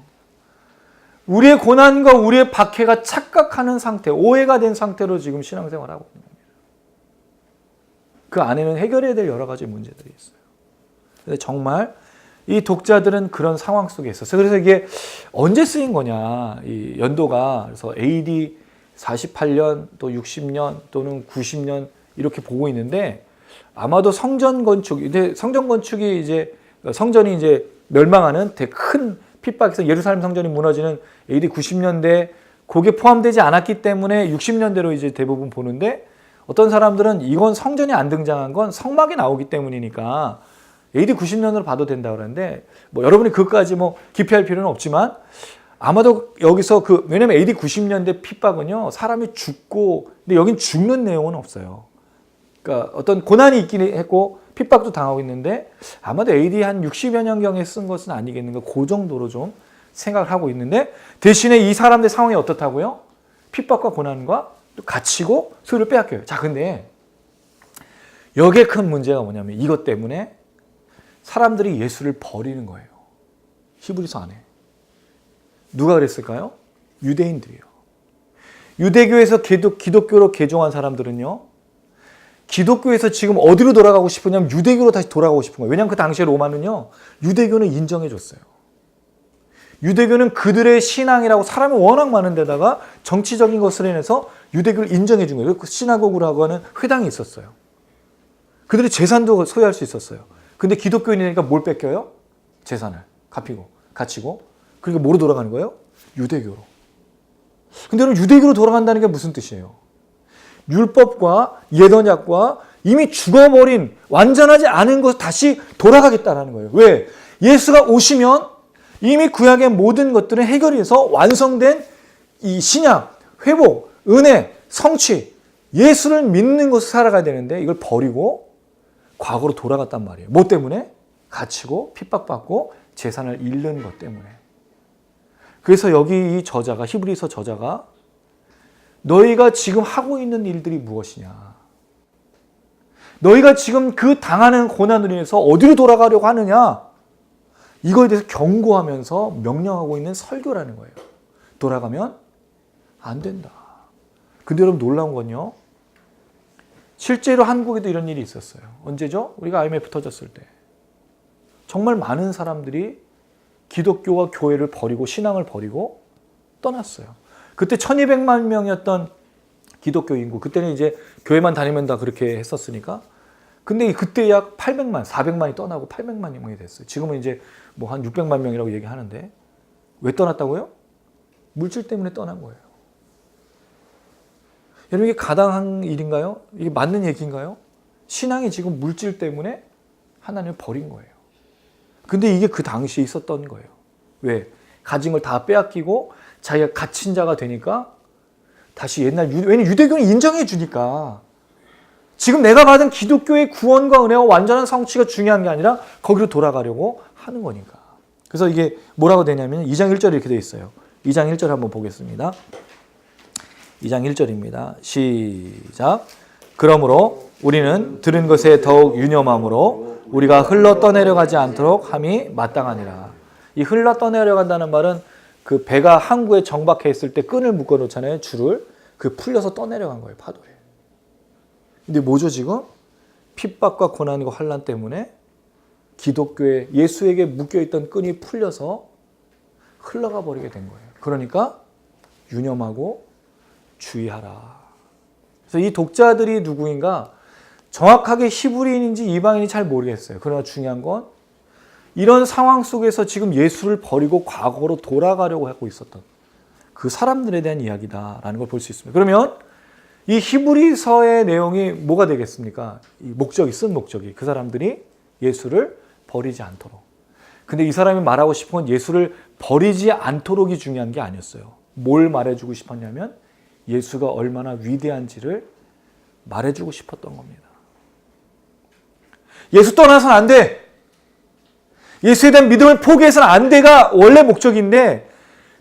우리의 고난과 우리의 박해가 착각하는 상태, 오해가 된 상태로 지금 신앙생활을 하고 있는 겁니다. 그 안에는 해결해야 될 여러 가지 문제들이 있어요. 근데 정말 이 독자들은 그런 상황 속에 있었어요. 그래서 이게 언제 쓰인 거냐, 이 연도가. 그래서 AD 48년 또 60년 또는 90년 이렇게 보고 있는데, 아마도 성전 건축, 근데 성전 건축이 이제 성전이 이제 멸망하는 되게 큰 핍박에서 예루살렘 성전이 무너지는 AD 90년대, 그게 포함되지 않았기 때문에 60년대로 이제 대부분 보는데, 어떤 사람들은 이건 성전이 안 등장한 건 성막이 나오기 때문이니까 AD 90년으로 봐도 된다 그러는데, 뭐 여러분이 그것까지 뭐 기피할 필요는 없지만, 아마도 여기서 왜냐면 AD 90년대 핍박은요, 사람이 죽고, 근데 여긴 죽는 내용은 없어요. 그러니까 어떤 고난이 있긴 했고 핍박도 당하고 있는데, 아마도 AD 한 60여 년경에 쓴 것은 아니겠는가, 그 정도로 좀 생각을 하고 있는데, 대신에 이 사람들 상황이 어떻다고요? 핍박과 고난과 갇히고 소유를 빼앗겨요. 자, 근데 여기에 큰 문제가 뭐냐면, 이것 때문에 사람들이 예수를 버리는 거예요. 히브리서 안에. 누가 그랬을까요? 유대인들이에요. 유대교에서 기독교로 개종한 사람들은요, 기독교에서 지금 어디로 돌아가고 싶으냐면 유대교로 다시 돌아가고 싶은 거예요. 왜냐하면 그 당시에 로마는요, 유대교는 인정해 줬어요. 유대교는 그들의 신앙이라고, 사람이 워낙 많은 데다가 정치적인 것을 해내서 유대교를 인정해 준 거예요. 시나고그라고 하는 회당이 있었어요. 그들의 재산도 소유할 수 있었어요. 근데 기독교인이니까 뭘 뺏겨요? 재산을 갇히고. 그러니까 뭐로 돌아가는 거예요? 유대교로. 근데 여러분, 유대교로 돌아간다는 게 무슨 뜻이에요? 율법과 예언약과 이미 죽어버린, 완전하지 않은 것 다시 돌아가겠다는 거예요. 왜? 예수가 오시면 이미 구약의 모든 것들은 해결이 돼서 완성된 이 신약, 회복, 은혜, 성취, 예수를 믿는 것을 살아가야 되는데, 이걸 버리고 과거로 돌아갔단 말이에요. 뭐 때문에? 갇히고 핍박받고 재산을 잃는 것 때문에. 그래서 여기 이 저자가, 히브리서 저자가, 너희가 지금 하고 있는 일들이 무엇이냐, 너희가 지금 그 당하는 고난으로 인해서 어디로 돌아가려고 하느냐, 이거에 대해서 경고하면서 명령하고 있는 설교라는 거예요. 돌아가면 안 된다. 근데 여러분, 놀라운 건요, 실제로 한국에도 이런 일이 있었어요. 언제죠? 우리가 IMF 터졌을 때. 정말 많은 사람들이 기독교와 교회를 버리고 신앙을 버리고 떠났어요. 그때 1200만 명이었던 기독교 인구, 그때는 이제 교회만 다니면 다 그렇게 했었으니까. 근데 그때 약 800만, 400만이 떠나고 800만 명이 됐어요. 지금은 이제 뭐 한 600만 명이라고 얘기하는데, 왜 떠났다고요? 물질 때문에 떠난 거예요. 여러분, 이게 가당한 일인가요? 이게 맞는 얘기인가요? 신앙이 지금 물질 때문에 하나님을 버린 거예요. 근데 이게 그 당시에 있었던 거예요. 왜? 가진 걸 다 빼앗기고 자기가 갇힌 자가 되니까 다시 옛날, 왜냐면 유대교는 인정해 주니까, 지금 내가 받은 기독교의 구원과 은혜와 완전한 성취가 중요한 게 아니라 거기로 돌아가려고 하는 거니까. 그래서 이게 뭐라고 되냐면 2장 1절에 이렇게 되어 있어요. 2장 1절 한번 보겠습니다. 2장 1절입니다. 시작. 그러므로 우리는 들은 것에 더욱 유념함으로 우리가 흘러 떠내려가지 않도록 함이 마땅하니라. 이 흘러 떠내려간다는 말은 그 배가 항구에 정박해 있을 때 끈을 묶어 놓잖아요. 줄을. 그 풀려서 떠내려간 거예요. 파도에. 근데 뭐죠 지금? 핍박과 고난과 환난 때문에 기독교에 예수에게 묶여있던 끈이 풀려서 흘러가 버리게 된 거예요. 그러니까 유념하고 주의하라. 그래서 이 독자들이 누구인가 정확하게 히브리인인지 이방인인지 잘 모르겠어요. 그러나 중요한 건 이런 상황 속에서 지금 예수를 버리고 과거로 돌아가려고 하고 있었던 그 사람들에 대한 이야기다라는 걸 볼 수 있습니다. 그러면 이 히브리서의 내용이 뭐가 되겠습니까? 이 목적이 쓴 목적이 그 사람들이 예수를 버리지 않도록. 근데 이 사람이 말하고 싶은 건 예수를 버리지 않도록이 중요한 게 아니었어요. 뭘 말해주고 싶었냐면 예수가 얼마나 위대한지를 말해주고 싶었던 겁니다. 예수 떠나서는 안 돼. 예수에 대한 믿음을 포기해서는 안 돼가 원래 목적인데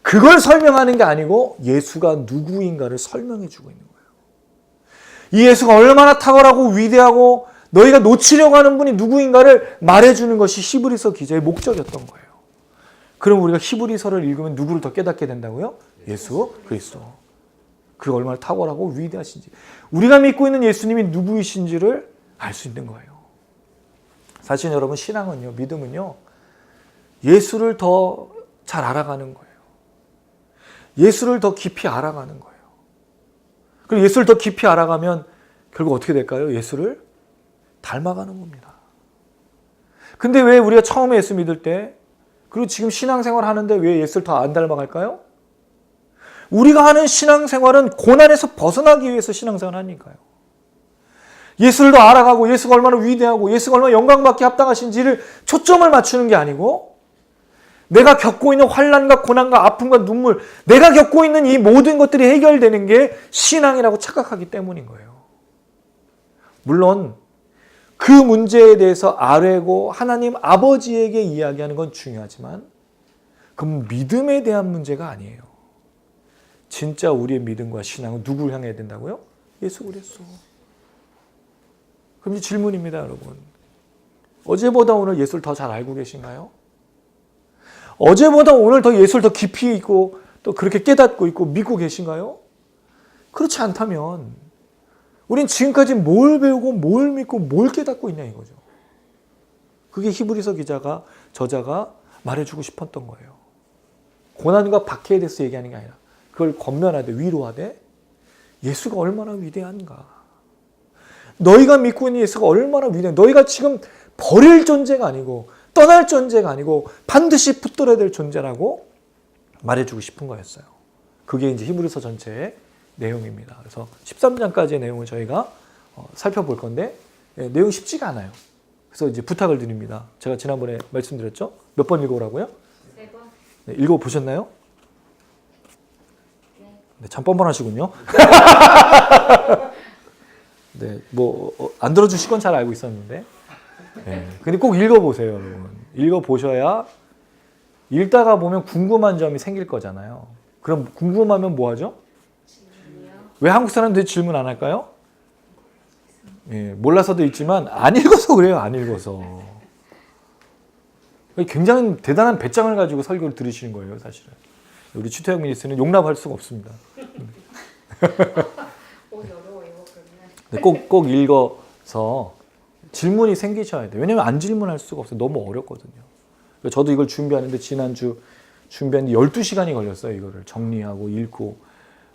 그걸 설명하는 게 아니고 예수가 누구인가를 설명해 주고 있는 거예요. 이 예수가 얼마나 탁월하고 위대하고 너희가 놓치려고 하는 분이 누구인가를 말해주는 것이 히브리서 기자의 목적이었던 거예요. 그럼 우리가 히브리서를 읽으면 누구를 더 깨닫게 된다고요? 예수 그리스도. 그가 얼마나 탁월하고 위대하신지. 우리가 믿고 있는 예수님이 누구이신지를 알 수 있는 거예요. 사실 여러분 신앙은요, 믿음은요, 예수를 더 잘 알아가는 거예요. 예수를 더 깊이 알아가는 거예요. 그리고 예수를 더 깊이 알아가면 결국 어떻게 될까요? 예수를 닮아가는 겁니다. 근데 왜 우리가 처음에 예수 믿을 때 그리고 지금 신앙생활 하는데 왜 예수를 더 안 닮아갈까요? 우리가 하는 신앙생활은 고난에서 벗어나기 위해서 신앙생활을 하니까요. 예수를 더 알아가고 예수가 얼마나 위대하고 예수가 얼마나 영광받기 합당하신지를 초점을 맞추는 게 아니고 내가 겪고 있는 환난과 고난과 아픔과 눈물, 내가 겪고 있는 이 모든 것들이 해결되는 게 신앙이라고 착각하기 때문인 거예요. 물론 그 문제에 대해서 아뢰고 하나님 아버지에게 이야기하는 건 중요하지만 그건 믿음에 대한 문제가 아니에요. 진짜 우리의 믿음과 신앙은 누구를 향해야 된다고요? 예수 그리스도. 그럼 이제 질문입니다, 여러분. 어제보다 오늘 예수를 더 잘 알고 계신가요? 어제보다 오늘 더 예수를 더 깊이 있고 또 그렇게 깨닫고 있고 믿고 계신가요? 그렇지 않다면 우린 지금까지 뭘 배우고 뭘 믿고 뭘 깨닫고 있냐 이거죠. 그게 히브리서 저자가 말해주고 싶었던 거예요. 고난과 박해에 대해서 얘기하는 게 아니라 그걸 권면하되 위로하되 예수가 얼마나 위대한가. 너희가 믿고 있는 예수가 얼마나 위대한가. 너희가 지금 버릴 존재가 아니고 떠날 존재가 아니고 반드시 붙들어야 될 존재라고 말해주고 싶은 거였어요. 그게 이제 히브리서 전체의 내용입니다. 그래서 13장까지의 내용을 저희가 살펴볼 건데 내용이 쉽지가 않아요. 그래서 이제 부탁을 드립니다. 제가 지난번에 말씀드렸죠? 몇 번 읽어오라고요? 3번. 네, 읽어보셨나요? 네, 참 뻔뻔하시군요. 네, 뭐 안 들어주실 건 잘 알고 있었는데, 네, 근데 꼭 읽어보세요, 여러분. 읽어보셔야 읽다가 보면 궁금한 점이 생길 거잖아요. 그럼 궁금하면 뭐 하죠? 왜 한국 사람들이 질문 안 할까요? 예, 몰라서도 있지만 안 읽어서 그래요. 안 읽어서. 굉장히 대단한 배짱을 가지고 설교를 들으시는 거예요, 사실은. 우리 추태영 미니스트는 용납할 수가 없습니다. 네, 꼭 읽어서 질문이 생기셔야 돼요. 왜냐하면 안 질문할 수가 없어요. 너무 어렵거든요. 저도 이걸 준비하는데 지난주 준비하는데 12시간이 걸렸어요. 이거를 정리하고 읽고.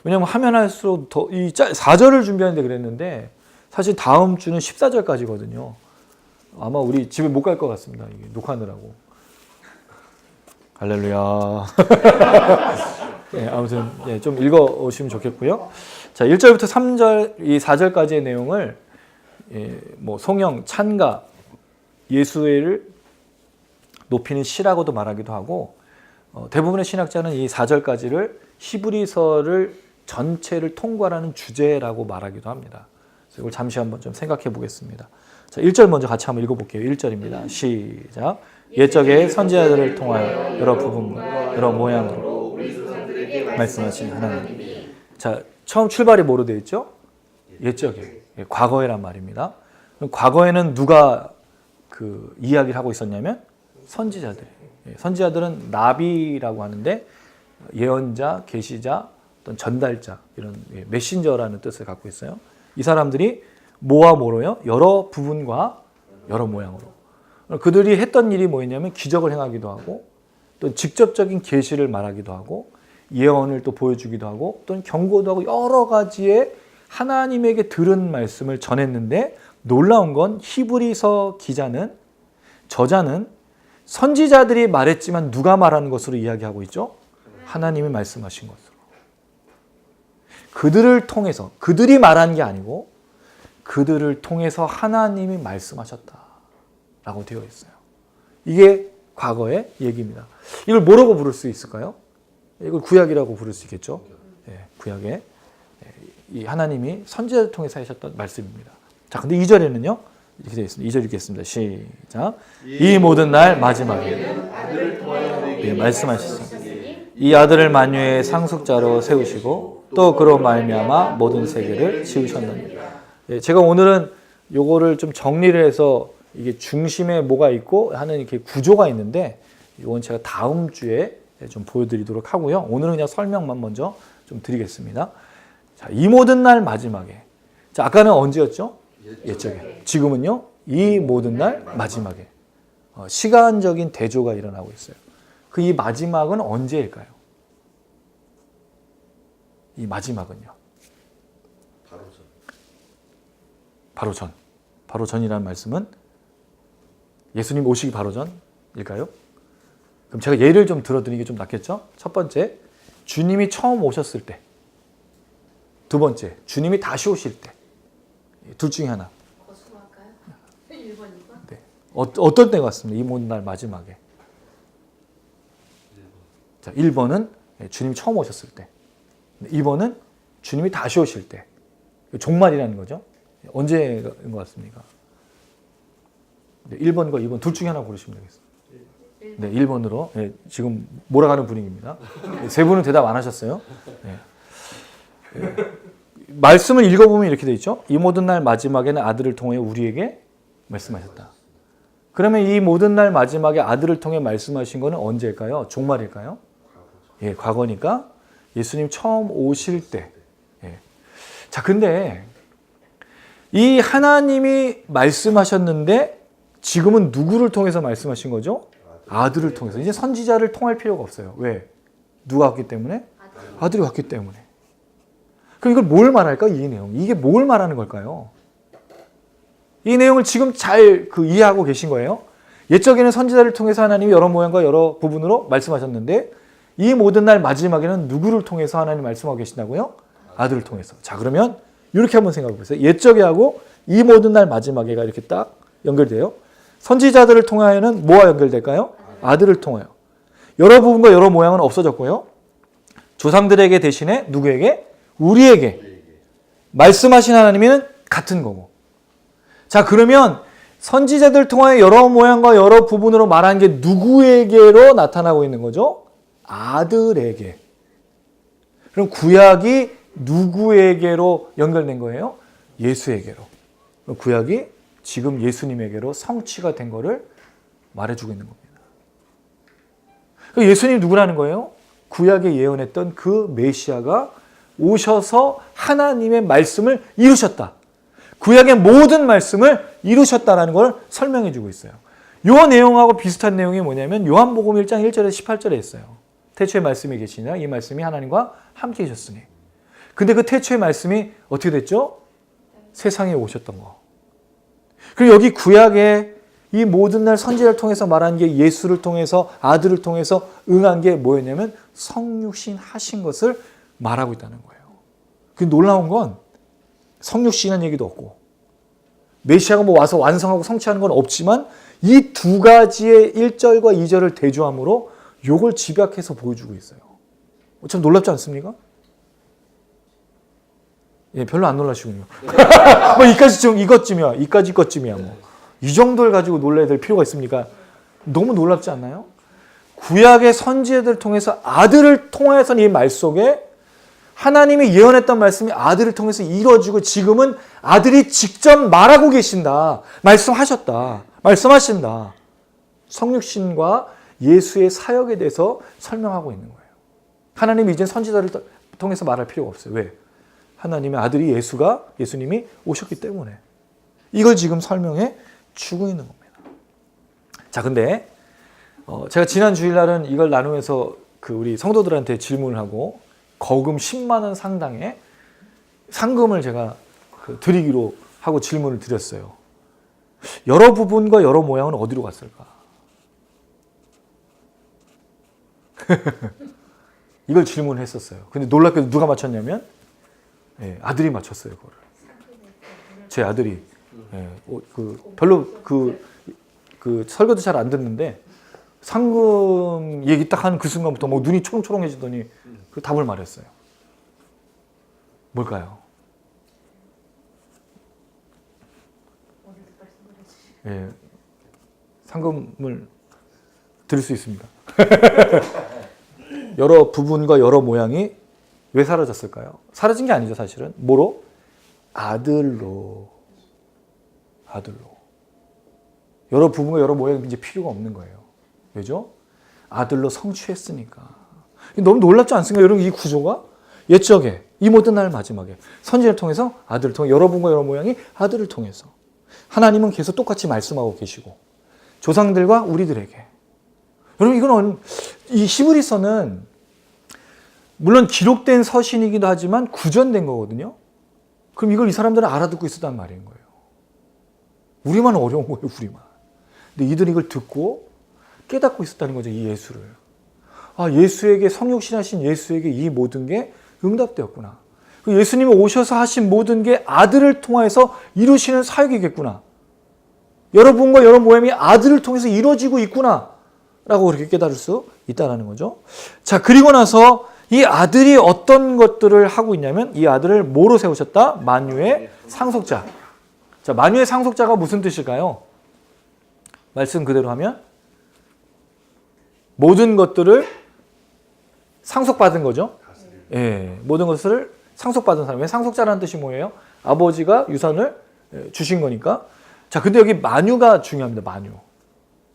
왜냐하면 하면 할수록 더 이 4절을 준비하는데 그랬는데 사실 다음 주는 14절까지거든요. 아마 우리 집에 못 갈 것 같습니다. 이게 녹화하느라고. 할렐루야. 네, 아무튼 네, 좀 읽어오시면 좋겠고요. 자, 1절부터 3절, 이 4절까지의 내용을 뭐 송영, 찬가, 예수를 높이는 시라고도 말하기도 하고 대부분의 신학자는 이 4절까지를 히브리서를 전체를 통괄하는 주제라고 말하기도 합니다. 그래서 이걸 잠시 한번 좀 생각해 보겠습니다. 자, 1절 먼저 같이 한번 읽어볼게요. 1절입니다. 시작. 옛적의 선지자들을 통하여 여러 부분과 여러 모양으로 말씀하신 하나님. 자, 처음 출발이 뭐로 되어 있죠? 옛적에. 예, 과거에란 말입니다. 그럼 과거에는 누가 그 이야기를 하고 있었냐면 선지자들. 예, 선지자들은 나비라고 하는데 예언자, 계시자, 어떤 전달자 이런 메신저라는 뜻을 갖고 있어요. 이 사람들이 뭐와 뭐로요? 여러 부분과 여러 모양으로. 그들이 했던 일이 뭐였냐면 기적을 행하기도 하고 또 직접적인 계시를 말하기도 하고 예언을 또 보여주기도 하고 또는 경고도 하고 여러 가지의 하나님에게 들은 말씀을 전했는데 놀라운 건 히브리서 저자는 선지자들이 말했지만 누가 말하는 것으로 이야기하고 있죠? 하나님이 말씀하신 것으로. 그들을 통해서, 그들이 말한 게 아니고 그들을 통해서 하나님이 말씀하셨다라고 되어 있어요. 이게 과거의 얘기입니다. 이걸 뭐라고 부를 수 있을까요? 이걸 구약이라고 부를 수 있겠죠? 예, 구약에 이 하나님이 선지자를 통해서 하셨던 말씀입니다. 자, 근데 2절에는요. 이렇게 되어 있습니다. 2절 읽겠습니다. 시작. 이 모든 날 마지막에 예, 말씀하셨습니다. 이 아들을 만유의 상속자로 세우시고 또 그로 말미암아 모든 세계를 지으셨느니라. 예, 제가 오늘은 요거를 좀 정리를 해서 이게 중심에 뭐가 있고 하는 이렇게 구조가 있는데 이건 제가 다음 주에 좀 보여드리도록 하고요. 오늘은 그냥 설명만 먼저 좀 드리겠습니다. 자, 이 모든 날 마지막에. 자, 아까는 언제였죠? 옛적에. 지금은요? 이 모든 날 마지막에. 시간적인 대조가 일어나고 있어요. 그 이 마지막은 언제일까요? 이 마지막은요? 바로 전이라는 말씀은 예수님 오시기 바로 전일까요? 그럼 제가 예를 좀 들어드리는 게 좀 낫겠죠? 첫 번째, 주님이 처음 오셨을 때. 두 번째, 주님이 다시 오실 때. 둘 중에 하나. 거수할까요? 1번, 2번? 네. 어떤 때 같습니다. 이 모든 날 마지막에. 자, 1번은 주님이 처음 오셨을 때. 2번은 주님이 다시 오실 때. 종말이라는 거죠. 언제인 것 같습니까? 네, 1번과 2번 둘 중에 하나 고르시면 되겠습니다. 네, 1번으로. 네, 지금 몰아가는 분위기입니다. 네, 세 분은 대답 안 하셨어요. 네. 네. 말씀을 읽어보면 이렇게 돼 있죠. 이 모든 날 마지막에는 아들을 통해 우리에게 말씀하셨다. 그러면 이 모든 날 마지막에 아들을 통해 말씀하신 거는 언제일까요? 종말일까요? 예, 과거니까 예수님 처음 오실 때. 예. 자, 근데 이 하나님이 말씀하셨는데 지금은 누구를 통해서 말씀하신 거죠? 아들을 통해서. 이제 선지자를 통할 필요가 없어요. 왜? 누가 왔기 때문에? 아들이 왔기 때문에. 그럼 이걸 뭘 말할까? 이 내용. 이게 뭘 말하는 걸까요? 이 내용을 지금 잘 이해하고 계신 거예요? 옛적에는 선지자를 통해서 하나님이 여러 모양과 여러 부분으로 말씀하셨는데 이 모든 날 마지막에는 누구를 통해서 하나님 말씀하고 계신다고요? 아들을 통해서. 자, 그러면 이렇게 한번 생각해 보세요. 옛적에 하고 이 모든 날 마지막에가 이렇게 딱 연결돼요. 선지자들을 통하여는 뭐와 연결될까요? 아들을 통하여. 여러 부분과 여러 모양은 없어졌고요. 조상들에게 대신에 누구에게? 우리에게. 말씀하신 하나님은 같은 거고. 자, 그러면 선지자들 통하여 여러 모양과 여러 부분으로 말한 게 누구에게로 나타나고 있는 거죠? 아들에게. 그럼 구약이 누구에게로 연결된 거예요? 예수에게로. 구약이 지금 예수님에게로 성취가 된 거를 말해주고 있는 겁니다. 예수님이 누구라는 거예요? 구약에 예언했던 그 메시아가 오셔서 하나님의 말씀을 이루셨다. 구약의 모든 말씀을 이루셨다라는 걸 설명해 주고 있어요. 이 내용하고 비슷한 내용이 뭐냐면 요한복음 1장 1절에서 18절에 있어요. 태초에 말씀이 계시니라 이 말씀이 하나님과 함께 계셨으니. 근데 그 태초의 말씀이 어떻게 됐죠? 세상에 오셨던 거. 그리고 여기 구약에 이 모든 날 선지자를 통해서 말한 게 예수를 통해서 아들을 통해서 응한 게 뭐였냐면 성육신 하신 것을 말하고 있다는 거예요. 그 놀라운 건 성육신한 얘기도 없고 메시아가 뭐 와서 완성하고 성취하는 건 없지만 이 두 가지의 1절과 2절을 대조함으로 요걸 집약해서 보여주고 있어요. 참 놀랍지 않습니까? 예, 별로 안 놀라시군요. 뭐 이까지 것쯤이야 뭐. 이 정도를 가지고 놀라야 될 필요가 있습니까? 너무 놀랍지 않나요? 구약의 선지자들을 통해서 아들을 통해서 이 말 속에 하나님이 예언했던 말씀이 아들을 통해서 이루어지고 지금은 아들이 직접 말하고 계신다. 말씀하셨다. 말씀하신다. 성육신과 예수의 사역에 대해서 설명하고 있는 거예요. 하나님이 이제 선지자를 통해서 말할 필요가 없어요. 왜? 하나님의 아들이 예수님이 오셨기 때문에. 이걸 지금 설명해 주고 있는 겁니다. 자, 근데 제가 지난 주일날은 이걸 나누면서 우리 성도들한테 질문을 하고 거금 10만 원 상당의 상금을 제가 드리기로 하고 질문을 드렸어요. 여러 부분과 여러 모양은 어디로 갔을까? 이걸 질문을 했었어요. 근데 놀랍게도 누가 맞췄냐면 아들이 맞췄어요. 그거를. 제 아들이. 별로 설교도 잘 안 듣는데 상금 얘기 딱 하는 그 순간부터 뭐 눈이 초롱초롱해지더니 그 답을 말했어요. 뭘까요? 상금을 드릴 수 있습니다. 여러 부분과 여러 모양이 왜 사라졌을까요? 사라진 게 아니죠, 사실은. 뭐로? 아들로. 여러 부분과 여러 모양이 이제 필요가 없는 거예요. 왜죠? 아들로 성취했으니까. 너무 놀랍지 않습니까? 여러분, 이 구조가 옛적에 이 모든 날 마지막에 선지자를 통해서 아들을 통해 여러 부분과 여러 모양이 아들을 통해서 하나님은 계속 똑같이 말씀하고 계시고 조상들과 우리들에게. 여러분, 이건 이 히브리서는 물론 기록된 서신이기도 하지만 구전된 거거든요. 그럼 이걸 이 사람들은 알아듣고 있었단 말인 거예요. 우리만 어려운 거예요, 우리만. 근데 이들이 이걸 듣고 깨닫고 있었다는 거죠, 이 예수를. 예수에게, 성육신하신 예수에게 이 모든 게 응답되었구나. 예수님이 오셔서 하신 모든 게 아들을 통해서 이루시는 사역이겠구나. 여러분과 여러 모임이 아들을 통해서 이루어지고 있구나. 라고 그렇게 깨달을 수 있다는 거죠. 자, 그리고 나서 이 아들이 어떤 것들을 하고 있냐면 이 아들을 뭐로 세우셨다? 만유의 상속자. 자, 만유의 상속자가 무슨 뜻일까요? 말씀 그대로 하면 모든 것들을 상속받은 거죠. 모든 것을 상속받은 사람. 왜 상속자라는 뜻이 뭐예요? 아버지가 유산을 주신 거니까. 자, 근데 여기 만유가 중요합니다. 만유.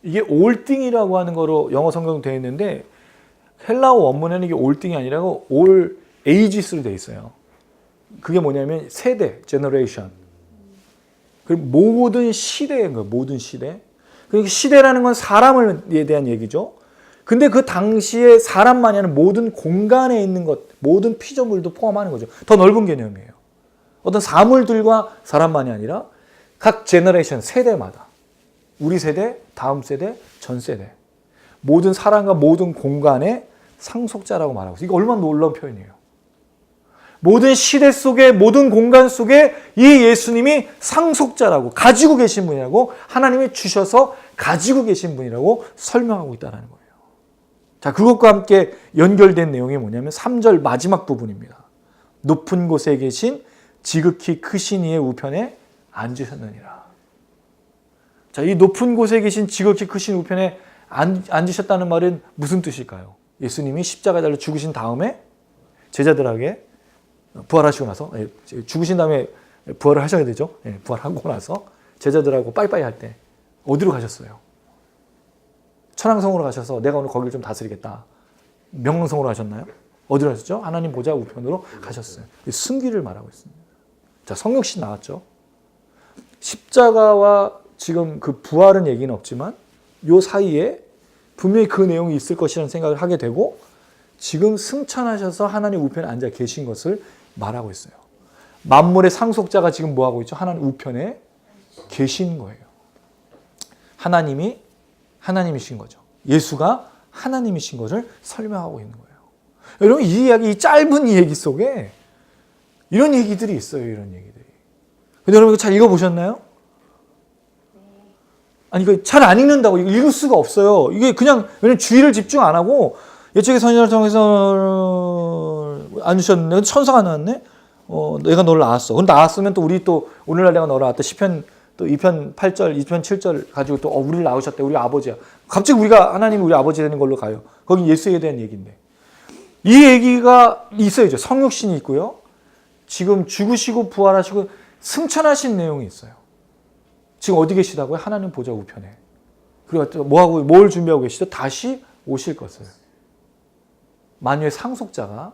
이게 올띵이라고 하는 거로 영어 성경 되어 있는데 헬라어 원문에는 이게 올띵이 아니라고 올 에이지스로 되어 있어요. 그게 뭐냐면 세대, 제너레이션. 그리고 모든 시대인 거예요. 모든 시대. 그러니까 시대라는 건 사람에 대한 얘기죠. 근데 그 당시에 사람만이 아니라 모든 공간에 있는 것, 모든 피조물도 포함하는 거죠. 더 넓은 개념이에요. 어떤 사물들과 사람만이 아니라 각 제너레이션, 세대마다 우리 세대, 다음 세대, 전 세대 모든 사람과 모든 공간의 상속자라고 말하고 있어요. 이거 얼마나 놀라운 표현이에요. 모든 시대 속에 모든 공간 속에 이 예수님이 상속자라고 가지고 계신 분이라고 하나님이 주셔서 가지고 계신 분이라고 설명하고 있다는 거예요. 자, 그것과 함께 연결된 내용이 뭐냐면 3절 마지막 부분입니다. 높은 곳에 계신 지극히 크신 이의 우편에 앉으셨느니라. 자, 이 높은 곳에 계신 지극히 크신 우편에 앉으셨다는 말은 무슨 뜻일까요? 예수님이 십자가에 달려 죽으신 다음에 제자들에게 부활하시고 나서 죽으신 다음에 부활을 하셔야 되죠. 부활하고 나서 제자들하고 빠이빠이 할 때 어디로 가셨어요? 천왕성으로 가셔서 내가 오늘 거기를 좀 다스리겠다. 명령성으로 가셨나요? 어디로 가셨죠? 하나님 보좌 우편으로 가셨어요. 승기를 말하고 있습니다. 자, 성육신 나왔죠. 십자가와 지금 그 부활은 얘기는 없지만 요 사이에 분명히 그 내용이 있을 것이라는 생각을 하게 되고 지금 승천하셔서 하나님 우편에 앉아 계신 것을 말하고 있어요. 만물의 상속자가 지금 뭐하고 있죠? 하나님 우편에 계신 거예요. 하나님이신 거죠. 예수가 하나님이신 것을 설명하고 있는 거예요. 여러분, 이 이야기, 이 짧은 이 얘기 속에 이런 얘기들이 있어요. 이런 얘기들이. 근데 여러분 이거 잘 읽어보셨나요? 아니, 이거 잘 안 읽는다고 이거 읽을 수가 없어요. 이게 그냥 왜냐면 주의를 집중 안 하고 예측의 선지자를 통해서 안 주셨는데 천사가 나왔네. 내가 너를 낳았어. 그럼 낳았으면 또 우리 또 오늘날 내가 너를 낳았다. 시편 또 2편 8절, 2편 7절 가지고 또 우리를 낳으셨대. 우리 아버지야. 갑자기 우리가 하나님이 우리 아버지 되는 걸로 가요. 거기 예수에 대한 얘기인데. 이 얘기가 있어야죠. 성육신이 있고요. 지금 죽으시고 부활하시고 승천하신 내용이 있어요. 지금 어디 계시다고요? 하나님 보좌 우편에. 그리고 뭐하고 뭘 준비하고 계시죠? 다시 오실 것을. 만유의 상속자가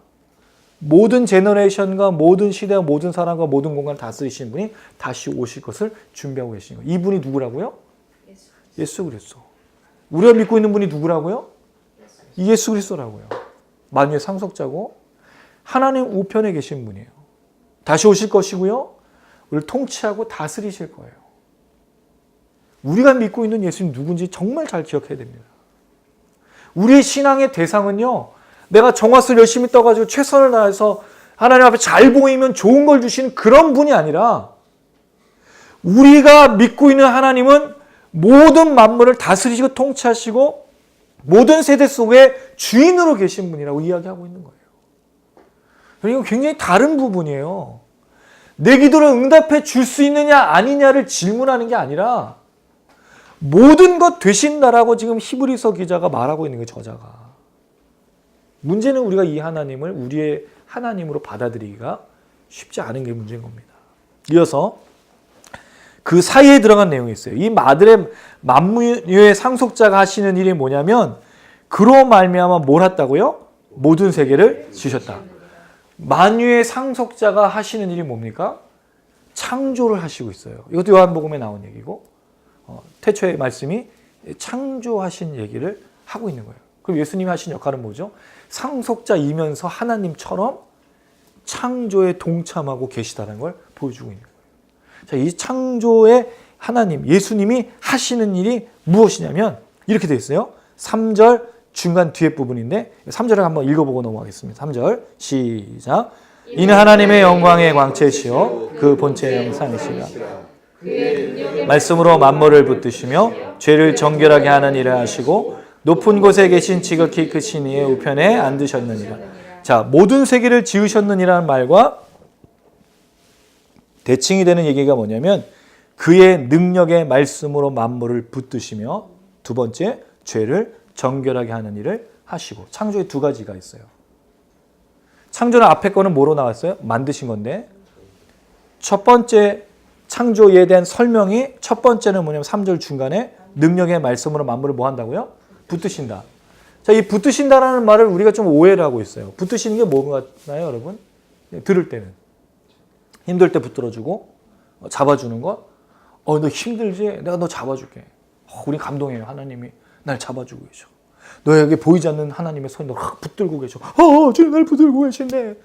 모든 제너레이션과 모든 시대와 모든 사람과 모든 공간을 다스리시는 분이 다시 오실 것을 준비하고 계시는 거예요. 이분이 누구라고요? 예수 그리스도. 우리가 믿고 있는 분이 누구라고요? 예수 그리스도라고요. 만유의 상속자고 하나님 우편에 계신 분이에요. 다시 오실 것이고요. 우리를 통치하고 다스리실 거예요. 우리가 믿고 있는 예수님 누군지 정말 잘 기억해야 됩니다. 우리의 신앙의 대상은요. 내가 정화를 열심히 떠가지고 최선을 다해서 하나님 앞에 잘 보이면 좋은 걸 주시는 그런 분이 아니라 우리가 믿고 있는 하나님은 모든 만물을 다스리시고 통치하시고 모든 세대 속에 주인으로 계신 분이라고 이야기하고 있는 거예요. 이건 굉장히 다른 부분이에요. 내 기도를 응답해 줄 수 있느냐 아니냐를 질문하는 게 아니라 모든 것 되신다라고 지금 히브리서 기자가 말하고 있는 거예요. 저자가. 문제는 우리가 이 하나님을 우리의 하나님으로 받아들이기가 쉽지 않은 게 문제인 겁니다. 이어서 그 사이에 들어간 내용이 있어요. 이 마들의 만유의 상속자가 하시는 일이 뭐냐면 그로 말미암아 뭘 했다고요? 모든 세계를 지으셨다. 만유의 상속자가 하시는 일이 뭡니까? 창조를 하시고 있어요. 이것도 요한복음에 나온 얘기고 태초의 말씀이 창조하신 얘기를 하고 있는 거예요. 그럼 예수님이 하신 역할은 뭐죠? 상속자이면서 하나님처럼 창조에 동참하고 계시다는 걸 보여주고 있는 거예요. 자, 이 창조의 하나님, 예수님이 하시는 일이 무엇이냐면 이렇게 되어 있어요. 3절 중간 뒤에 부분인데 3절을 한번 읽어보고 넘어가겠습니다. 3절 시작. 이는 하나님의 영광의 광채시요 그 본체의 형상이시라. 말씀으로 만물을 붙드시며 죄를 정결하게 하는 일을 하시고 높은 곳에 계신 지극히 크신 이의 우편에 앉으셨느니라. 자, 모든 세계를 지으셨느니라는 말과 대칭이 되는 얘기가 뭐냐면 그의 능력의 말씀으로 만물을 붙드시며 두 번째 죄를 정결하게 하는 일을 하시고 창조에 두 가지가 있어요. 창조는 앞에 거는 뭐로 나왔어요? 만드신 건데 첫 번째 창조에 대한 설명이 첫 번째는 뭐냐면 3절 중간에 능력의 말씀으로 만물을 뭐 한다고요? 붙드신다. 자, 이 붙드신다라는 말을 우리가 좀 오해를 하고 있어요. 붙드시는 게 뭐가나요, 여러분? 들을 때는 힘들 때 붙들어주고 잡아주는 것. 너 힘들지? 내가 너 잡아줄게. 우리 감동해요. 하나님이 날 잡아주고 계셔. 너에게 보이지 않는 하나님의 손이 너 붙들고 계셔. 주님 날 붙들고 계신데.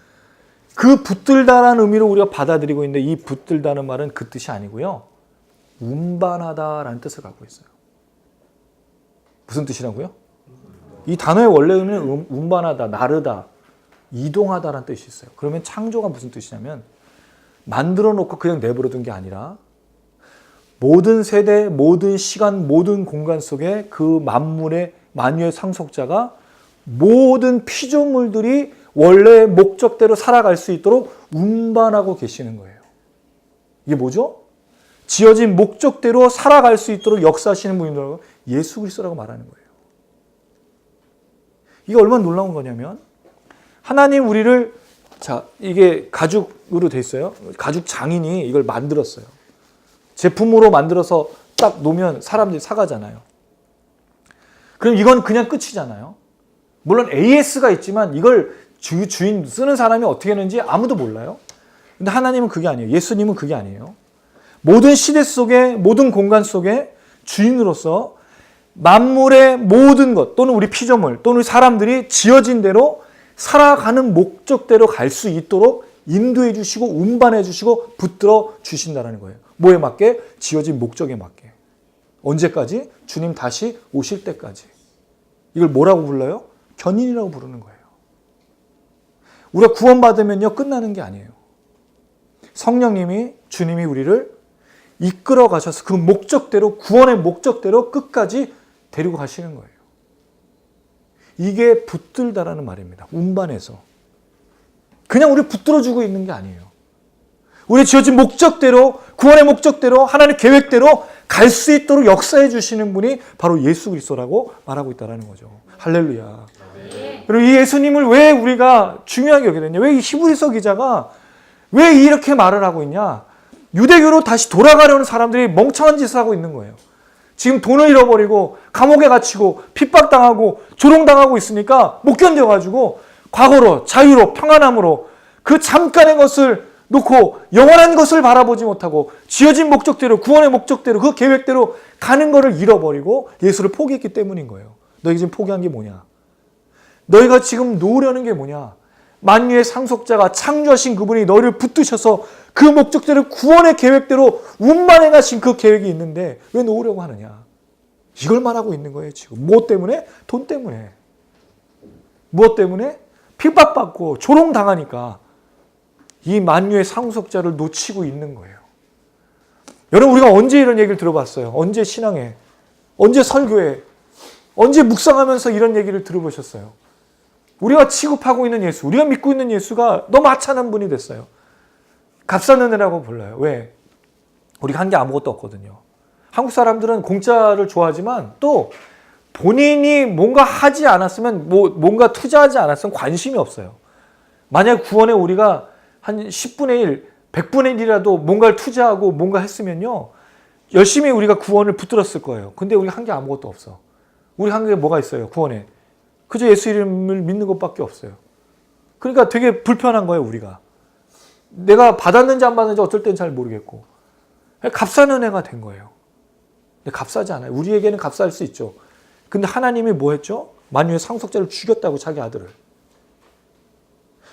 그 붙들다라는 의미로 우리가 받아들이고 있는데 이 붙들다는 말은 그 뜻이 아니고요. 운반하다라는 뜻을 갖고 있어요. 무슨 뜻이라고요? 이 단어의 원래 의미는 운반하다, 나르다, 이동하다라는 뜻이 있어요. 그러면 창조가 무슨 뜻이냐면 만들어 놓고 그냥 내버려 둔 게 아니라 모든 세대, 모든 시간, 모든 공간 속에 그 만물의 만유의 상속자가 모든 피조물들이 원래 목적대로 살아갈 수 있도록 운반하고 계시는 거예요. 이게 뭐죠? 지어진 목적대로 살아갈 수 있도록 역사하시는 분이라고 예수 그리스도라고 말하는 거예요. 이게 얼마나 놀라운 거냐면 하나님 우리를 자 이게 가죽으로 돼 있어요. 가죽 장인이 이걸 만들었어요. 제품으로 만들어서 딱 놓으면 사람들이 사가잖아요. 그럼 이건 그냥 끝이잖아요. 물론 AS가 있지만 이걸 주인 쓰는 사람이 어떻게 하는지 아무도 몰라요. 근데 하나님은 그게 아니에요. 예수님은 그게 아니에요. 모든 시대 속에 모든 공간 속에 주인으로서 만물의 모든 것 또는 우리 피조물 또는 사람들이 지어진 대로 살아가는 목적대로 갈 수 있도록 인도해 주시고 운반해 주시고 붙들어 주신다는 거예요. 뭐에 맞게? 지어진 목적에 맞게. 언제까지? 주님 다시 오실 때까지. 이걸 뭐라고 불러요? 견인이라고 부르는 거예요. 우리가 구원받으면요 끝나는 게 아니에요. 성령님이 주님이 우리를 이끌어 가셔서 그 목적대로 구원의 목적대로 끝까지 데리고 가시는 거예요. 이게 붙들다라는 말입니다. 운반해서. 그냥 우리 붙들어주고 있는 게 아니에요. 우리 지어진 목적대로 구원의 목적대로 하나님의 계획대로 갈 수 있도록 역사해 주시는 분이 바로 예수 그리스도라고 말하고 있다는 거죠. 할렐루야. 그리고 이 예수님을 왜 우리가 중요하게 여기게 됐냐? 왜 이 히브리서 기자가 왜 이렇게 말을 하고 있냐? 유대교로 다시 돌아가려는 사람들이 멍청한 짓을 하고 있는 거예요. 지금 돈을 잃어버리고 감옥에 갇히고 핍박당하고 조롱당하고 있으니까 못 견뎌가지고 과거로 자유로 평안함으로 그 잠깐의 것을 놓고 영원한 것을 바라보지 못하고 지어진 목적대로 구원의 목적대로 그 계획대로 가는 것을 잃어버리고 예수를 포기했기 때문인 거예요. 너희가 지금 포기한 게 뭐냐? 너희가 지금 놓으려는 게 뭐냐? 만유의 상속자가 창조하신 그분이 너희를 붙드셔서 그 목적대로 구원의 계획대로 운반해 가신 그 계획이 있는데 왜 놓으려고 하느냐? 이걸 말하고 있는 거예요 지금. 무엇 때문에? 돈 때문에. 무엇 때문에? 핍박받고 조롱당하니까 이 만유의 상속자를 놓치고 있는 거예요. 여러분 우리가 언제 이런 얘기를 들어봤어요? 언제 신앙에? 언제 설교에? 언제 묵상하면서 이런 얘기를 들어보셨어요? 우리가 취급하고 있는 예수, 우리가 믿고 있는 예수가 너무 하찮은 분이 됐어요. 값싸는 애라고 불러요. 왜? 우리가 한 게 아무것도 없거든요. 한국 사람들은 공짜를 좋아하지만 또 본인이 뭔가 하지 않았으면 뭔가 투자하지 않았으면 관심이 없어요. 만약 구원에 우리가 한 10분의 1, 100분의 1이라도 뭔가를 투자하고 뭔가 했으면요. 열심히 우리가 구원을 붙들었을 거예요. 근데 우리가 한 게 아무것도 없어. 우리 한 게 뭐가 있어요? 구원에. 그저 예수 이름을 믿는 것밖에 없어요. 그러니까 되게 불편한 거예요, 우리가. 내가 받았는지 안 받았는지 어떨 땐 잘 모르겠고. 값싸는 애가 된 거예요. 근데 값싸지 않아요. 우리에게는 값쌀 수 있죠. 근데 하나님이 뭐 했죠? 만유의 상속자를 죽였다고 자기 아들을.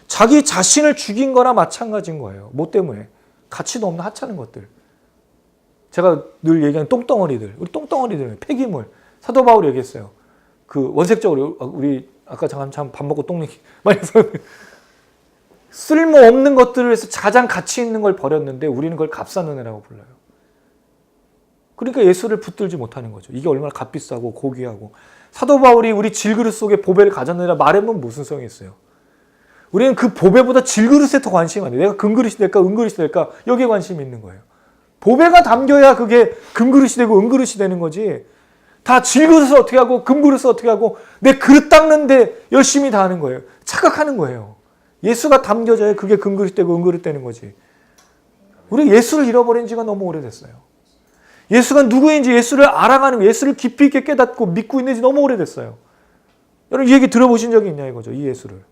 자기 자신을 죽인 거나 마찬가지인 거예요. 뭐 때문에? 가치도 없는 하찮은 것들. 제가 늘 얘기하는 똥덩어리들. 우리 똥덩어리들, 폐기물. 사도 바울이 얘기했어요. 그 원색적으로 우리 아까 잠깐 밥 먹고 똥 얘기 많이 해서 쓸모없는 것들을 해서 가장 가치 있는 걸 버렸는데 우리는 그걸 값싸는 애라고 불러요. 그러니까 예수를 붙들지 못하는 거죠. 이게 얼마나 값비싸고 고귀하고. 사도 바울이 우리 질그릇 속에 보배를 가졌느라 말하면 무슨 성이 있어요. 우리는 그 보배보다 질그릇에 더 관심이 많아요. 내가 금그릇이 될까 은그릇이 될까 여기에 관심이 있는 거예요. 보배가 담겨야 그게 금그릇이 되고 은그릇이 되는 거지. 다 질그릇을 어떻게 하고 금그릇을 어떻게 하고 내 그릇 닦는데 열심히 다 하는 거예요. 착각하는 거예요. 예수가 담겨져야 그게 금그릇 되고 은그릇 되는 거지. 우리 예수를 잃어버린 지가 너무 오래됐어요. 예수가 누구인지 예수를 알아가는 거, 예수를 깊이 있게 깨닫고 믿고 있는지 너무 오래됐어요. 여러분 이 얘기 들어보신 적이 있냐 이거죠. 이 예수를.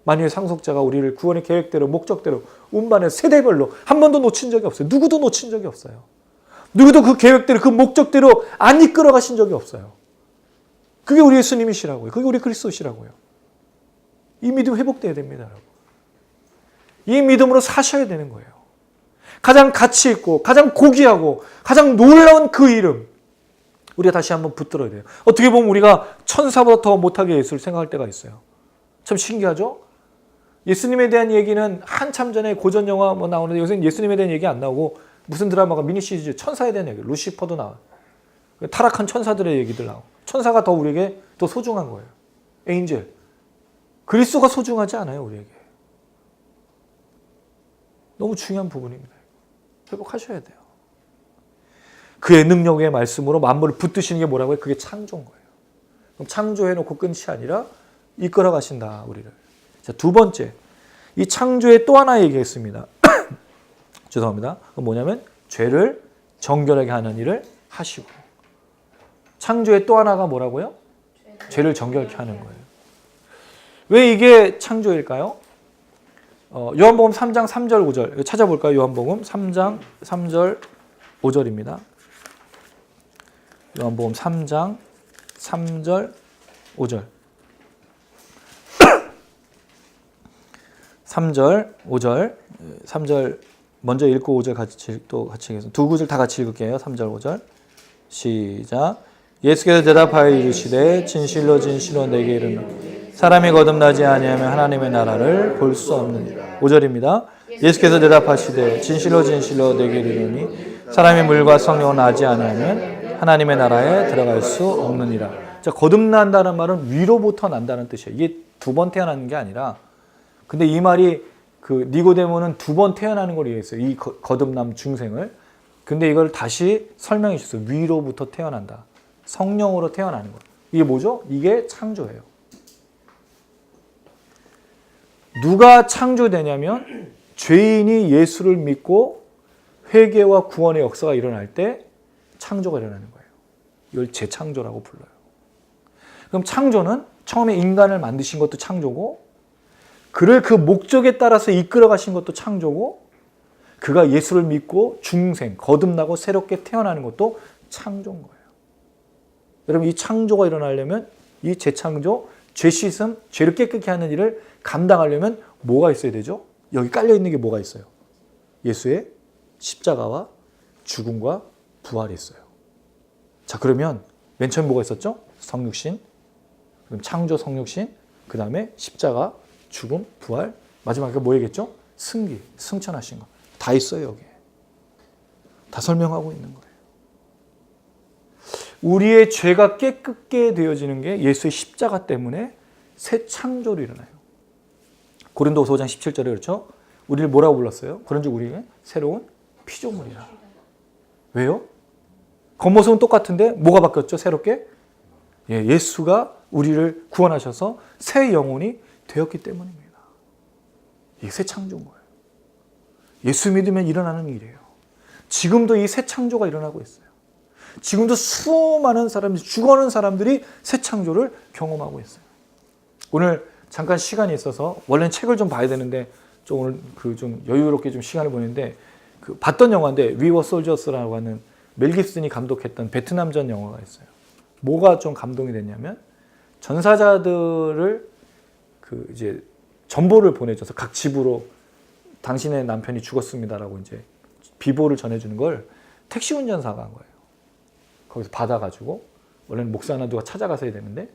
만유의 상속자가 우리를 구원의 계획대로 목적대로 운반해 세대별로 한 번도 놓친 적이 없어요. 누구도 놓친 적이 없어요. 누구도 그 계획대로 그 목적대로 안 이끌어 가신 적이 없어요. 그게 우리 예수님이시라고요. 그게 우리 그리스도시라고요. 이 믿음 회복돼야 됩니다. 여러분. 이 믿음으로 사셔야 되는 거예요. 가장 가치 있고 가장 고귀하고 가장 놀라운 그 이름 우리가 다시 한번 붙들어야 돼요. 어떻게 보면 우리가 천사보다 더 못하게 예수를 생각할 때가 있어요. 참 신기하죠? 예수님에 대한 얘기는 한참 전에 고전 영화 뭐 나오는데 요새는 예수님에 대한 얘기 안 나오고 무슨 드라마가 미니 시리즈 천사에 대한 얘기, 루시퍼도 나와요. 타락한 천사들의 얘기들 나오고. 천사가 더 우리에게 더 소중한 거예요. 에인젤. 그리스도가 소중하지 않아요, 우리에게. 너무 중요한 부분입니다. 회복하셔야 돼요. 그의 능력의 말씀으로 만물을 붙드시는 게 뭐라고요? 그게 창조인 거예요. 그럼 창조해놓고 끝이 아니라 이끌어 가신다, 우리를. 자, 두 번째. 이 창조의 또 하나 얘기했습니다. 죄송합니다. 그건 뭐냐면 죄를 정결하게 하는 일을 하시고. 창조의 또 하나가 뭐라고요? 죄를 정결케 하는 거예요. 왜 이게 창조일까요? 요한복음 3장 3절 5절 찾아볼까요? 요한복음 3장 3절 5절입니다. 요한복음 3장 3절 5절 3절 5절 3절 먼저 읽고 5절 같이 읽겠습니다. 두 구절 다 같이 읽을게요. 3절 5절 시작. 예수께서 대답하여 이르시되 진실로 진실로 내게 이르노니 사람이 거듭나지 아니하면 하나님의 나라를 볼 수 없느니라. 5절입니다. 예수께서 대답하시되 진실로 진실로 내게 이르노니 사람이 물과 성령을 나지 아니하면 하나님의 나라에 들어갈 수 없느니라. 자, 거듭난다는 말은 위로부터 난다는 뜻이에요. 이게 두 번 태어나는 게 아니라 근데 이 말이 그 니고데모는 두 번 태어나는 걸 얘기했어요. 이 거듭남 중생을. 근데 이걸 다시 설명해 주셨어요. 위로부터 태어난다. 성령으로 태어나는 것. 이게 뭐죠? 이게 창조예요. 누가 창조되냐면 죄인이 예수를 믿고 회개와 구원의 역사가 일어날 때 창조가 일어나는 거예요. 이걸 재창조라고 불러요. 그럼 창조는 처음에 인간을 만드신 것도 창조고, 그를 그 목적에 따라서 이끌어 가신 것도 창조고, 그가 예수를 믿고 중생, 거듭나고 새롭게 태어나는 것도 창조인 거예요. 여러분, 이 창조가 일어나려면, 이 재창조, 죄 씻음, 죄를 깨끗게 하는 일을 감당하려면 뭐가 있어야 되죠? 여기 깔려 있는 게 뭐가 있어요? 예수의 십자가와 죽음과 부활이 있어요. 자, 그러면 맨 처음에 뭐가 있었죠? 성육신, 그럼 창조 성육신, 그 다음에 십자가, 죽음, 부활, 마지막에 뭐겠죠? 승기, 승천하신 거. 다 있어요, 여기에. 다 설명하고 있는 거예요. 우리의 죄가 깨끗게 되어지는 게 예수의 십자가 때문에 새 창조로 일어나요. 고린도후서 5장 17절에 그렇죠? 우리를 뭐라고 불렀어요? 그런즉 우리는 새로운 피조물이라. 왜요? 겉모습은 똑같은데 뭐가 바뀌었죠? 새롭게? 예수가 우리를 구원하셔서 새 영혼이 되었기 때문입니다. 이게 새 창조인 거예요. 예수 믿으면 일어나는 일이에요. 지금도 이 새 창조가 일어나고 있어요. 지금도 수많은 사람들이, 죽어가는 사람들이 새 창조를 경험하고 있어요. 오늘 잠깐 시간이 있어서 원래는 책을 좀 봐야 되는데 좀 오늘 좀 여유롭게 좀 시간을 보냈는데 봤던 영화인데 We Were Soldiers라고 하는 멜 깁슨이 감독했던 베트남전 영화가 있어요. 뭐가 좀 감동이 됐냐면 전사자들을 이제 전보를 보내줘서 각 집으로 당신의 남편이 죽었습니다라고 이제 비보를 전해주는 걸 택시 운전사가 한 거예요. 거기서 받아가지고 원래는 목사나 누가 찾아가서 해야 되는데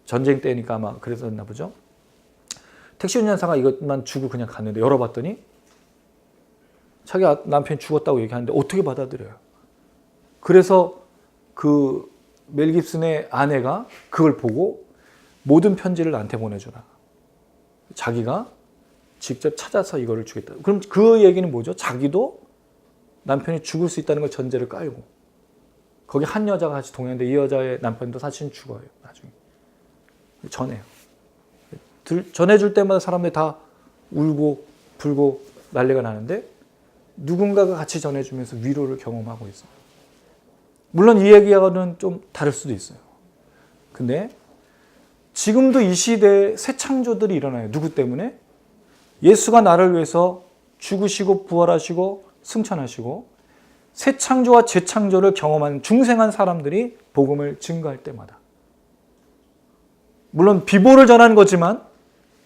전쟁 때니까 아마 그랬었나 보죠. 택시 운전사가 이것만 주고 그냥 갔는데 열어봤더니 자기 남편이 죽었다고 얘기하는데 어떻게 받아들여요? 그래서 그 멜 깁슨의 아내가 그걸 보고 모든 편지를 나한테 보내주라. 자기가 직접 찾아서 이거를 주겠다. 그럼 그 얘기는 뭐죠? 자기도 남편이 죽을 수 있다는 걸 전제를 깔고 거기 한 여자가 같이 동행하는데 이 여자의 남편도 사실은 죽어요. 나중에. 전해요. 전해줄 때마다 사람들이 다 울고 불고 난리가 나는데 누군가가 같이 전해주면서 위로를 경험하고 있어요. 물론 이 얘기와는 좀 다를 수도 있어요. 근데 지금도 이 시대에 새 창조들이 일어나요. 누구 때문에? 예수가 나를 위해서 죽으시고 부활하시고 승천하시고 새 창조와 재창조를 경험한 중생한 사람들이 복음을 증거할 때마다. 물론 비보를 전하는 거지만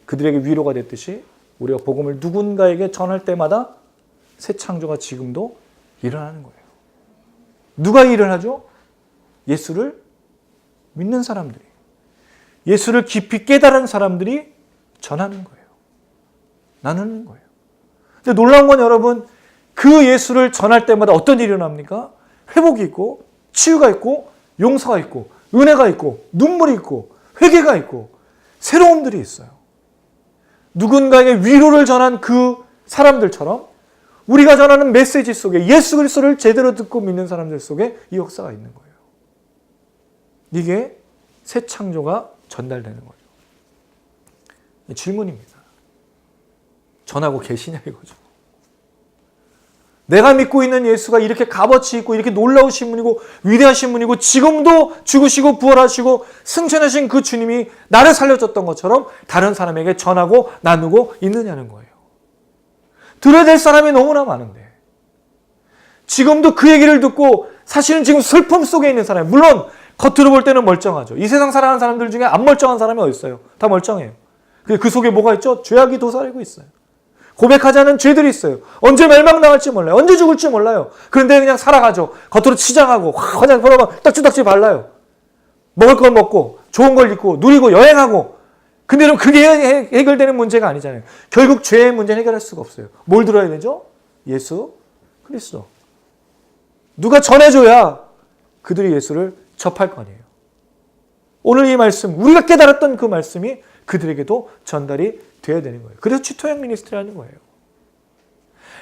그들에게 위로가 됐듯이 우리가 복음을 누군가에게 전할 때마다 새 창조가 지금도 일어나는 거예요. 누가 일을 하죠? 예수를 믿는 사람들이. 예수를 깊이 깨달은 사람들이 전하는 거예요. 나누는 거예요. 근데 놀라운 건 여러분, 그 예수를 전할 때마다 어떤 일이 일어납니까? 회복이 있고, 치유가 있고, 용서가 있고, 은혜가 있고, 눈물이 있고, 회개가 있고, 새로움들이 있어요. 누군가에게 위로를 전한 그 사람들처럼 우리가 전하는 메시지 속에 예수 그리스도를 제대로 듣고 믿는 사람들 속에 이 역사가 있는 거예요. 이게 새 창조가 전달되는 거죠. 질문입니다. 전하고 계시냐 이거죠. 내가 믿고 있는 예수가 이렇게 값어치 있고 이렇게 놀라우신 분이고 위대하신 분이고 지금도 죽으시고 부활하시고 승천하신 그 주님이 나를 살려줬던 것처럼 다른 사람에게 전하고 나누고 있느냐는 거예요. 들어야 될 사람이 너무나 많은데 지금도 그 얘기를 듣고 사실은 지금 슬픔 속에 있는 사람, 물론 겉으로 볼 때는 멀쩡하죠. 이 세상 살아가는 사람들 중에 안 멀쩡한 사람이 어디 있어요? 다 멀쩡해요. 그 속에 뭐가 있죠? 죄악이 도사리고 있어요. 고백하지 않은 죄들이 있어요. 언제 멸망당할지 몰라요. 언제 죽을지 몰라요. 그런데 그냥 살아가죠. 겉으로 치장하고 화장 바르고 딱지딱지 발라요. 먹을 걸 먹고 좋은 걸 입고 누리고 여행하고. 근데 그럼 그게 해결되는 문제가 아니잖아요. 결국 죄의 문제는 해결할 수가 없어요. 뭘 들어야 되죠? 예수 그리스도. 누가 전해줘야 그들이 예수를 접할 거 아니에요. 오늘 이 말씀, 우리가 깨달았던 그 말씀이 그들에게도 전달이 돼야 되는 거예요. 그래서 취토형 미니스트리라는 거예요.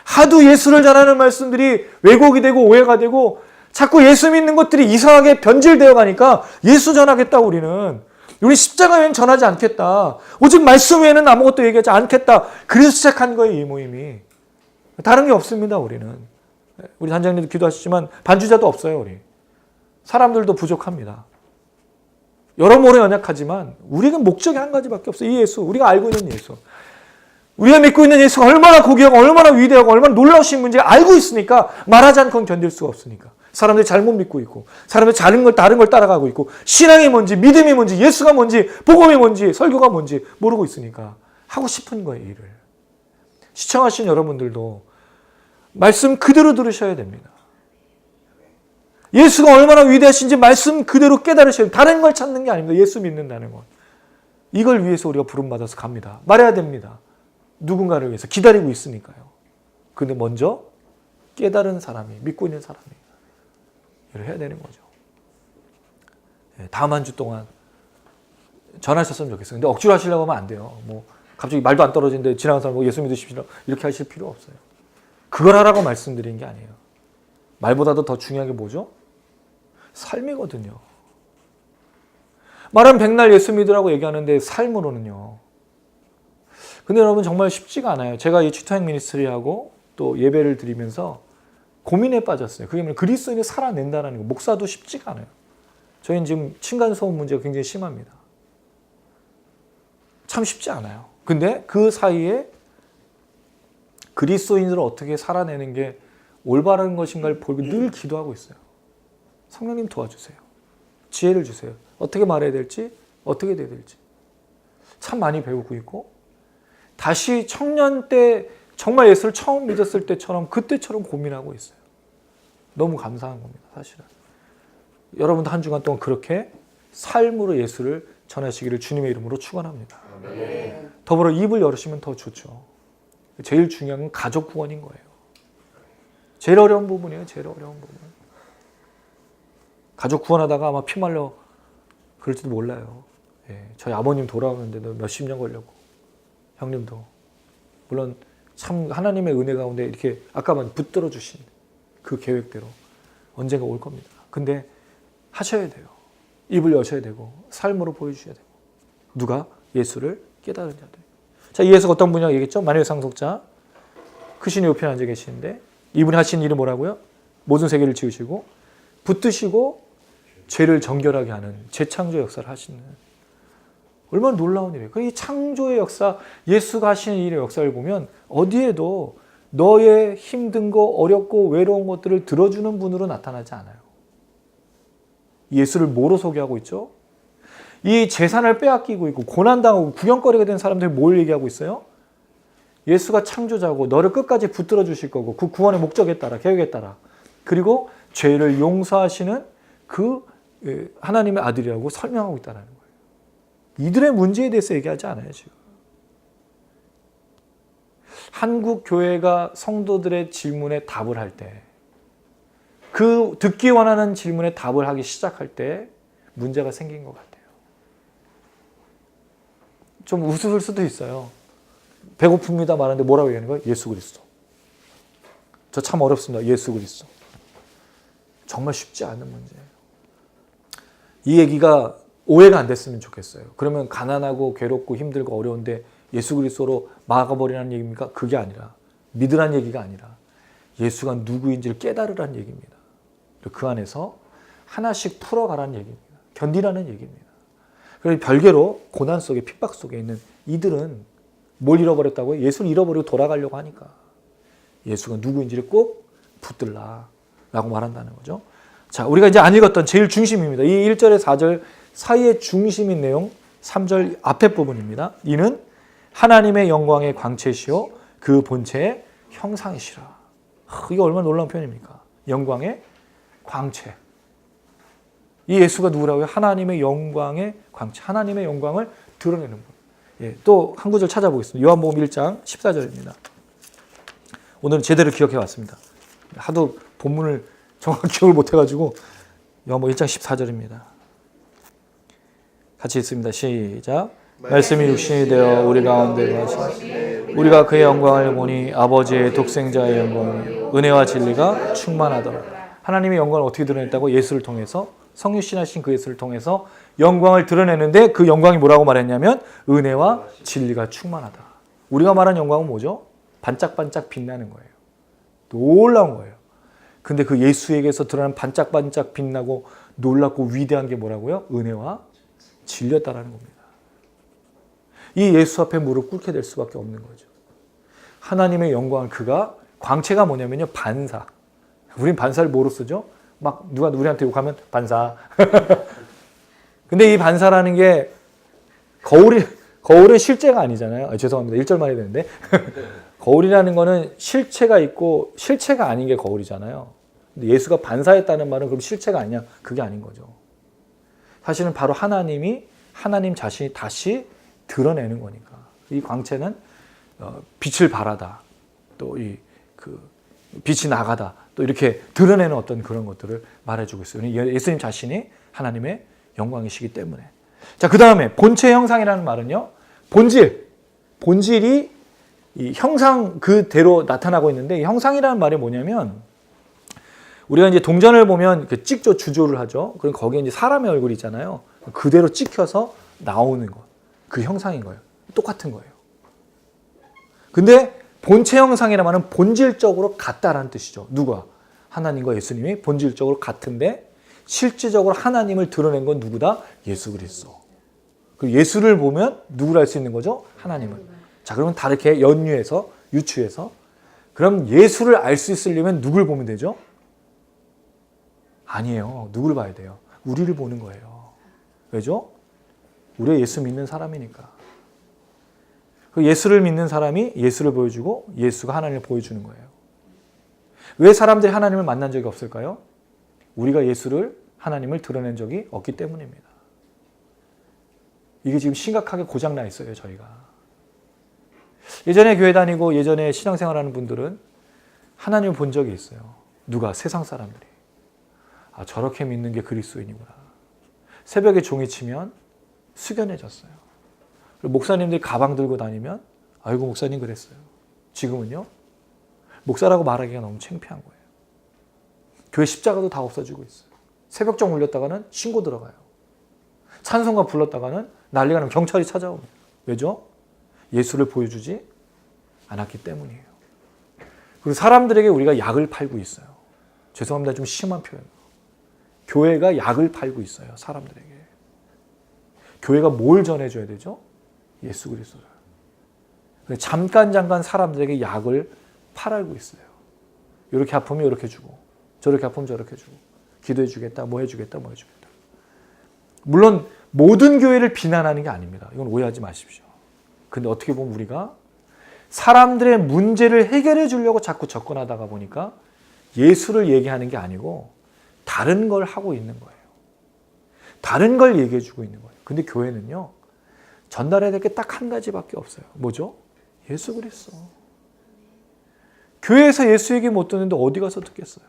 하도 예수를 전하는 말씀들이 왜곡이 되고 오해가 되고 자꾸 예수 믿는 것들이 이상하게 변질되어 가니까 예수 전하겠다고 우리는 우리 십자가 외에는 전하지 않겠다. 오직 말씀 외에는 아무것도 얘기하지 않겠다. 그래서 시작한 거예요, 이 모임이. 다른 게 없습니다, 우리는. 우리 단장님도 기도하시지만 반주자도 없어요, 우리. 사람들도 부족합니다. 여러모로 연약하지만 우리는 목적이 한 가지밖에 없어요. 이 예수, 우리가 알고 있는 예수. 우리가 믿고 있는 예수가 얼마나 고귀하고 얼마나 위대하고 얼마나 놀라우신 문제 알고 있으니까 말하지 않고는 견딜 수가 없으니까. 사람들이 잘못 믿고 있고 사람들이 다른 걸 따라가고 있고 신앙이 뭔지 믿음이 뭔지 예수가 뭔지 복음이 뭔지 설교가 뭔지 모르고 있으니까 하고 싶은 거예요, 일을. 시청하신 여러분들도 말씀 그대로 들으셔야 됩니다. 예수가 얼마나 위대하신지 말씀 그대로 깨달으셔야 돼요. 다른 걸 찾는 게 아닙니다. 예수 믿는다는 건. 이걸 위해서 우리가 부름받아서 갑니다. 말해야 됩니다. 누군가를 위해서 기다리고 있으니까요. 근데 먼저 깨달은 사람이, 믿고 있는 사람이 일을 해야 되는 거죠. 다음 한 주 동안 전하셨으면 좋겠어요. 근데 억지로 하시려고 하면 안 돼요. 뭐 갑자기 말도 안 떨어지는데 지나간 사람 예수 믿으십시오. 이렇게 하실 필요 없어요. 그걸 하라고 말씀드린 게 아니에요. 말보다도 더 중요한 게 뭐죠? 삶이거든요. 말은 백날 예수 믿으라고 얘기하는데 삶으로는요. 근데 여러분 정말 쉽지가 않아요. 제가 이 취토행 미니스트리하고 또 예배를 드리면서 고민에 빠졌어요. 그게 뭐냐면 그리스도인을 살아낸다는 거. 목사도 쉽지가 않아요. 저희는 지금 층간소음 문제가 굉장히 심합니다. 참 쉽지 않아요. 근데 그 사이에 그리스도인들을 어떻게 살아내는 게 올바른 것인가를 보고 늘 기도하고 있어요. 성령님 도와주세요. 지혜를 주세요. 어떻게 말해야 될지, 어떻게 돼야 될지. 참 많이 배우고 있고 다시 청년 때 정말 예수를 처음 믿었을 때처럼 그때처럼 고민하고 있어요. 너무 감사한 겁니다, 사실은. 여러분도 한 주간 동안 그렇게 삶으로 예수를 전하시기를 주님의 이름으로 축원합니다. 더불어 입을 열으시면 더 좋죠. 제일 중요한 건 가족 구원인 거예요. 제일 어려운 부분이에요. 제일 어려운 부분. 가족 구원하다가 아마 피말려 그럴지도 몰라요. 저희 아버님 돌아오는데도 몇십 년 걸렸고 형님도 물론 참 하나님의 은혜 가운데 이렇게 아까만 붙들어 주신 그 계획대로 언젠가 올 겁니다. 근데 하셔야 돼요. 입을 여셔야 되고 삶으로 보여주셔야 되고 누가? 예수를 깨달은 자들. 자, 이 예수가 어떤 분이라고 얘기했죠? 만유의 상속자 크신 옆에 앉아 계시는데 이분이 하신 일이 뭐라고요? 모든 세계를 지으시고 붙드시고 죄를 정결하게 하는 재창조 역사를 하시는 얼마나 놀라운 일이에요. 이 창조의 역사, 예수가 하시는 일의 역사를 보면 어디에도 너의 힘든 거, 어렵고 외로운 것들을 들어주는 분으로 나타나지 않아요. 예수를 뭐로 소개하고 있죠? 이 재산을 빼앗기고 있고 고난당하고 구경거리가 된 사람들이 뭘 얘기하고 있어요? 예수가 창조자고 너를 끝까지 붙들어 주실 거고 그 구원의 목적에 따라, 계획에 따라 그리고 죄를 용서하시는 그 하나님의 아들이라고 설명하고 있다는 거예요. 이들의 문제에 대해서 얘기하지 않아요, 지금. 한국 교회가 성도들의 질문에 답을 할 때, 그 듣기 원하는 질문에 답을 하기 시작할 때 문제가 생긴 것 같아요. 좀 웃을 수도 있어요. 배고픕니다 말하는데 뭐라고 얘기하는 거예요? 예수 그리스도. 저 참 어렵습니다. 예수 그리스도. 정말 쉽지 않은 문제예요. 이 얘기가 오해가 안 됐으면 좋겠어요. 그러면 가난하고 괴롭고 힘들고 어려운데 예수 그리스도로 막아버리라는 얘기입니까? 그게 아니라 믿으라는 얘기가 아니라 예수가 누구인지를 깨달으라는 얘기입니다. 그 안에서 하나씩 풀어가라는 얘기입니다. 견디라는 얘기입니다. 그래서 별개로 고난 속에 핍박 속에 있는 이들은 뭘 잃어버렸다고요? 예수를 잃어버리고 돌아가려고 하니까 예수가 누구인지를 꼭 붙들라라고 말한다는 거죠. 자, 우리가 이제 안 읽었던 제일 중심입니다. 이 1절에 4절 사이의 중심인 내용 3절 앞에 부분입니다. 이는 하나님의 영광의 광채시요 그 본체의 형상이시라. 이게 얼마나 놀라운 표현입니까? 영광의 광채. 이 예수가 누구라고요? 하나님의 영광의 광채. 하나님의 영광을 드러내는 분. 예, 또 한 구절 찾아보겠습니다. 요한복음 1장 14절입니다. 오늘은 제대로 기억해 왔습니다. 하도 본문을 정확히 기억을 못해가지고 요한복음 1장 14절입니다. 같이 읽습니다. 시작. 말씀이 육신이 되어 우리 가운데 거하시니 우리가 그의 영광을 보니 아버지의 독생자의 영광이 은혜와 진리가 충만하더라. 하나님의 영광을 어떻게 드러냈다고? 예수를 통해서, 성육신하신 그 예수를 통해서 영광을 드러내는데 그 영광이 뭐라고 말했냐면 은혜와 진리가 충만하다. 우리가 말한 영광은 뭐죠? 반짝반짝 빛나는 거예요. 놀라운 거예요. 근데 그 예수에게서 드러난 반짝반짝 빛나고 놀랍고 위대한 게 뭐라고요? 은혜와 진리였다라는 겁니다. 이 예수 앞에 무릎 꿇게 될 수밖에 없는 거죠. 하나님의 영광을 그가, 광채가 뭐냐면요, 반사. 우린 반사를 뭐로 쓰죠? 막 누가 우리한테 욕하면 반사. 근데 이 반사라는 게 거울은 실제가 아니잖아요. 죄송합니다. 1절만 해야 되는데. 거울이라는 거는 실체가 있고 실체가 아닌 게 거울이잖아요. 근데 예수가 반사했다는 말은 그럼 실체가 아니냐? 그게 아닌 거죠. 사실은 바로 하나님 자신이 다시 드러내는 거니까. 이 광채는 빛을 발하다, 또 빛이 나가다, 또 이렇게 드러내는 어떤 그런 것들을 말해주고 있어요. 예수님 자신이 하나님의 영광이시기 때문에. 자, 그 다음에 본체 형상이라는 말은요, 본질이 이 형상 그대로 나타나고 있는데, 이 형상이라는 말이 뭐냐면, 우리가 이제 동전을 보면 찍죠, 주조를 하죠. 그럼 거기에 이제 사람의 얼굴이 있잖아요. 그대로 찍혀서 나오는 것, 그 형상인 거예요. 똑같은 거예요. 근데 본체 형상이라는 말은 본질적으로 같다라는 뜻이죠. 누가? 하나님과 예수님이 본질적으로 같은데 실질적으로 하나님을 드러낸 건 누구다? 예수 그리스도. 그리고 예수를 보면 누구를 알 수 있는 거죠? 하나님을. 자, 그러면 다르게 유추해서 그럼 예수를 알 수 있으려면 누굴 보면 되죠? 아니에요. 누굴 봐야 돼요? 우리를 보는 거예요. 왜죠? 우리가 예수 믿는 사람이니까. 예수를 믿는 사람이 예수를 보여주고 예수가 하나님을 보여주는 거예요. 왜 사람들이 하나님을 만난 적이 없을까요? 우리가 하나님을 드러낸 적이 없기 때문입니다. 이게 지금 심각하게 고장나 있어요, 저희가. 예전에 교회 다니고 예전에 신앙생활하는 분들은 하나님을 본 적이 있어요. 누가? 세상 사람들이. 아, 저렇게 믿는 게 그리스도인이구나. 새벽에 종이 치면 숙연해졌어요. 그리고 목사님들이 가방 들고 다니면 아이고 목사님 그랬어요. 지금은요, 목사라고 말하기가 너무 창피한 거예요. 교회 십자가도 다 없어지고 있어요. 새벽종 울렸다가는 신고 들어가요. 찬송가 불렀다가는 난리가 나면 경찰이 찾아옵니다. 왜죠? 예수를 보여주지 않았기 때문이에요. 그리고 사람들에게 우리가 약을 팔고 있어요. 죄송합니다. 좀 심한 표현. 교회가 약을 팔고 있어요. 사람들에게. 교회가 뭘 전해줘야 되죠? 예수 그리스도를. 잠깐 사람들에게 약을 팔고 있어요. 이렇게 아프면 이렇게 주고, 저렇게 아프면 저렇게 주고, 기도해 주겠다, 뭐 해주겠다, 뭐 해주겠다. 물론 모든 교회를 비난하는 게 아닙니다. 이건 오해하지 마십시오. 근데 어떻게 보면 우리가 사람들의 문제를 해결해 주려고 자꾸 접근하다가 보니까 예수를 얘기하는 게 아니고 다른 걸 하고 있는 거예요. 다른 걸 얘기해 주고 있는 거예요. 근데 교회는요, 전달해야 될 게 딱 한 가지밖에 없어요. 뭐죠? 예수 그리스도. 교회에서 예수 얘기 못 듣는데 어디 가서 듣겠어요?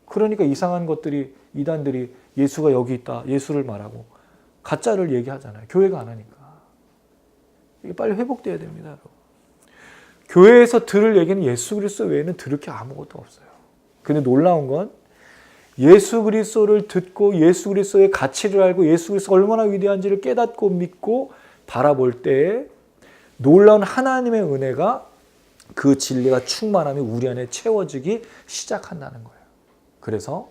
그러니까 이상한 것들이, 이단들이 예수가 여기 있다, 예수를 말하고 가짜를 얘기하잖아요. 교회가 안 하니까. 이게 빨리 회복돼야 됩니다, 여러분. 교회에서 들을 얘기는 예수 그리스도 외에는 들을 게 아무것도 없어요. 근데 놀라운 건 예수 그리스도를 듣고 예수 그리스도의 가치를 알고 예수 그리스도가 얼마나 위대한지를 깨닫고 믿고 바라볼 때에 놀라운 하나님의 은혜가, 그 진리가 충만함이 우리 안에 채워지기 시작한다는 거예요. 그래서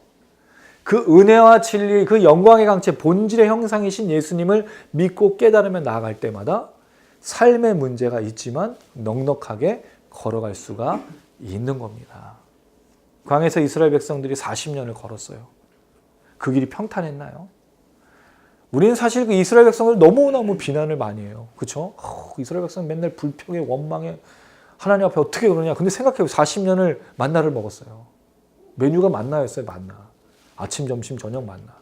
그 은혜와 진리, 그 영광의 강체, 본질의 형상이신 예수님을 믿고 깨달으며 나아갈 때마다 삶의 문제가 있지만 넉넉하게 걸어갈 수가 있는 겁니다. 광야에서 이스라엘 백성들이 40년을 걸었어요. 그 길이 평탄했나요? 우리는 사실 그 이스라엘 백성을 너무너무 비난을 많이 해요. 그렇죠? 이스라엘 백성은 맨날 불평에 원망에 하나님 앞에 어떻게 그러냐. 근데 생각해요. 40년을 만나를 먹었어요. 메뉴가 만나였어요. 만나. 아침, 점심, 저녁 만나.